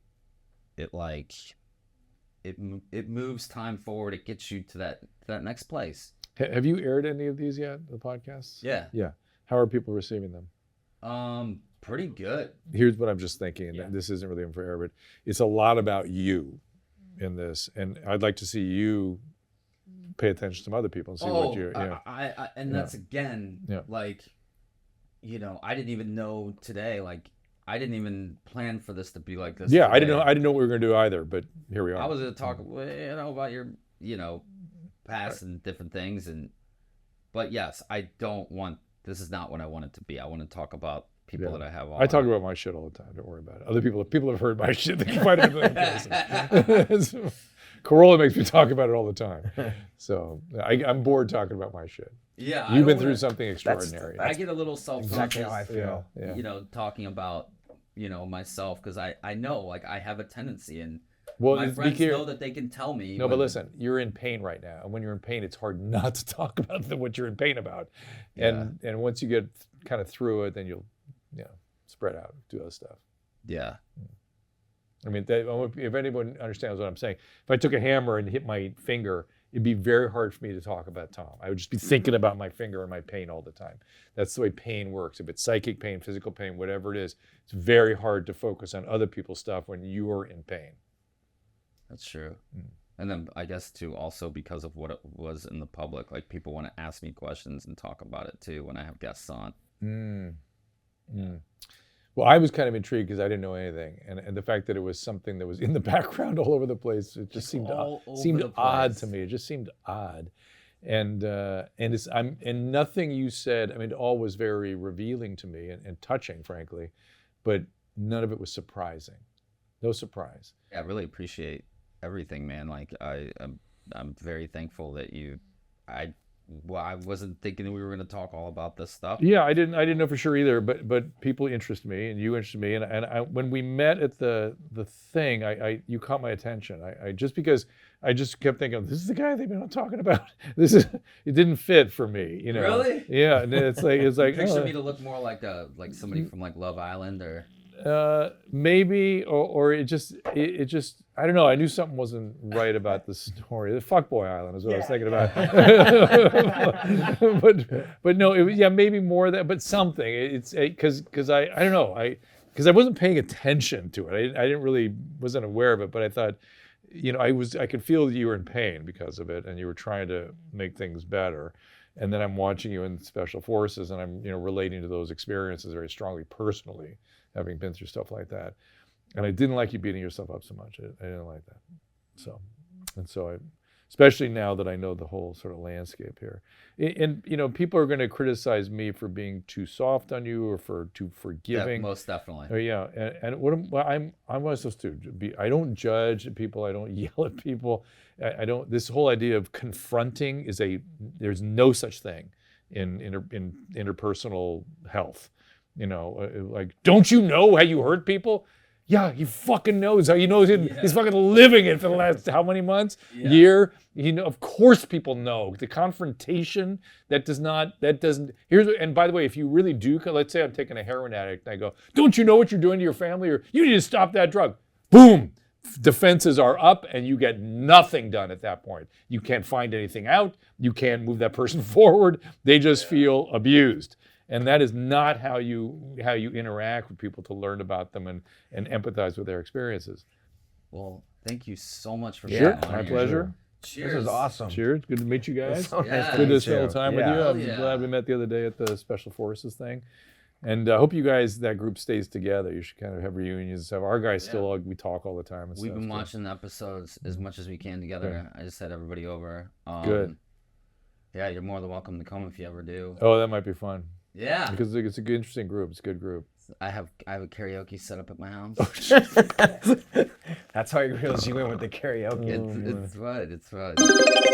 moves time forward. It gets you to that next place. Have you aired any of these yet, the podcasts? Yeah. Yeah. How are people receiving them? Pretty good. Here's what I'm just thinking, and this isn't really for air, but it's a lot about you in this, and I'd like to see you pay attention to some other people and see what you're. That's again, like, I didn't even know today. Like, I didn't even plan for this to be like this. Yeah, today. I didn't know what we were going to do either, but here we are. I was going to talk, about your, past and different things, but yes, I don't want. This is not what I want it to be. I want to talk about people that I have on. I talk about my shit all the time. Don't worry about it. Other people have heard my shit. They can find it in other places. Corolla makes me talk about it all the time. So I'm bored talking about my shit. Yeah. You've been through something extraordinary. I get a little self-conscious, exactly how I feel. Yeah. Talking about, myself, because I know, like, I have a tendency, and my friends know that they can tell me. No, but listen, you're in pain right now. And when you're in pain, it's hard not to talk about what you're in pain about. And once you get kind of through it, then you'll spread out, do other stuff. Yeah. I mean, if anyone understands what I'm saying, if I took a hammer and hit my finger, it'd be very hard for me to talk about Tom. I would just be thinking about my finger and my pain all the time. That's the way pain works. If it's psychic pain, physical pain, whatever it is, it's very hard to focus on other people's stuff when you're in pain. That's true. And then I guess too, also because of what it was in the public, like, people want to ask me questions and talk about it too when I have guests on. Well, I was kind of intrigued because I didn't know anything, and the fact that it was something that was in the background all over the place, it just seemed odd to me. It just seemed odd, and nothing you said. I mean, it all was very revealing to me and touching, frankly, but none of it was surprising. No surprise. Yeah, I really appreciate everything, man. Like, I'm very thankful that I wasn't thinking that we were going to talk all about this stuff. Yeah, I didn't know for sure either, but people interest me, and you interested me, and I when we met at the thing, you caught my attention. I just because I just kept thinking, this is the guy they've been talking about. It didn't fit for me, Really? Yeah, and it's like Picture me to look more like somebody from, like, Love Island, or maybe, or it just I don't know. I knew something wasn't right about the story. The Fuckboy Island is what I was thinking about. but no, it was maybe more that, but something. It's because I don't know. Because I wasn't paying attention to it. I wasn't aware of it. But I thought, I could feel that you were in pain because of it, and you were trying to make things better. And then I'm watching you in Special Forces, and I'm relating to those experiences very strongly personally, having been through stuff like that. And I didn't like you beating yourself up so much. I didn't like that. So especially now that I know the whole sort of landscape here. And people are going to criticize me for being too soft on you or for too forgiving. Yeah, most definitely. Oh, yeah. And what I'm supposed to be. I don't judge people. I don't yell at people. I don't. This whole idea of confronting there's no such thing in interpersonal health. Like, don't you know how you hurt people? Yeah, he fucking knows how. He knows it. Yeah. He's fucking living it for the last how many months? Yeah. Year? Of course people know. The confrontation, and by the way, if you really do, let's say I'm taking a heroin addict and I go, don't you know what you're doing to your family? Or you need to stop that drug. Boom. defenses are up and you get nothing done at that point. You can't find anything out. You can't move that person forward. They just feel abused. And that is not how you interact with people to learn about them and empathize with their experiences. Well, thank you so much for Sure, being on my here. pleasure. Cheers. This is awesome. Cheers. Good to meet you guys. It's so nice Yeah. Good to meet spend a you. little time with you. Yeah. I'm Yeah. glad we met the other day at the Special Forces thing. And I hope you guys, that group stays together. You should kind of have reunions and stuff. Our guys still, we talk all the time. And We've stuff, been so. watching the episodes as much as we can together. I just had everybody over. Good. Yeah, you're more than welcome to come if you ever do. Oh, that might be fun. Yeah. Because it's a good, interesting group. It's a good group. I have a karaoke set up at my house. That's how you realize you went with the karaoke. It's fun. It's fun.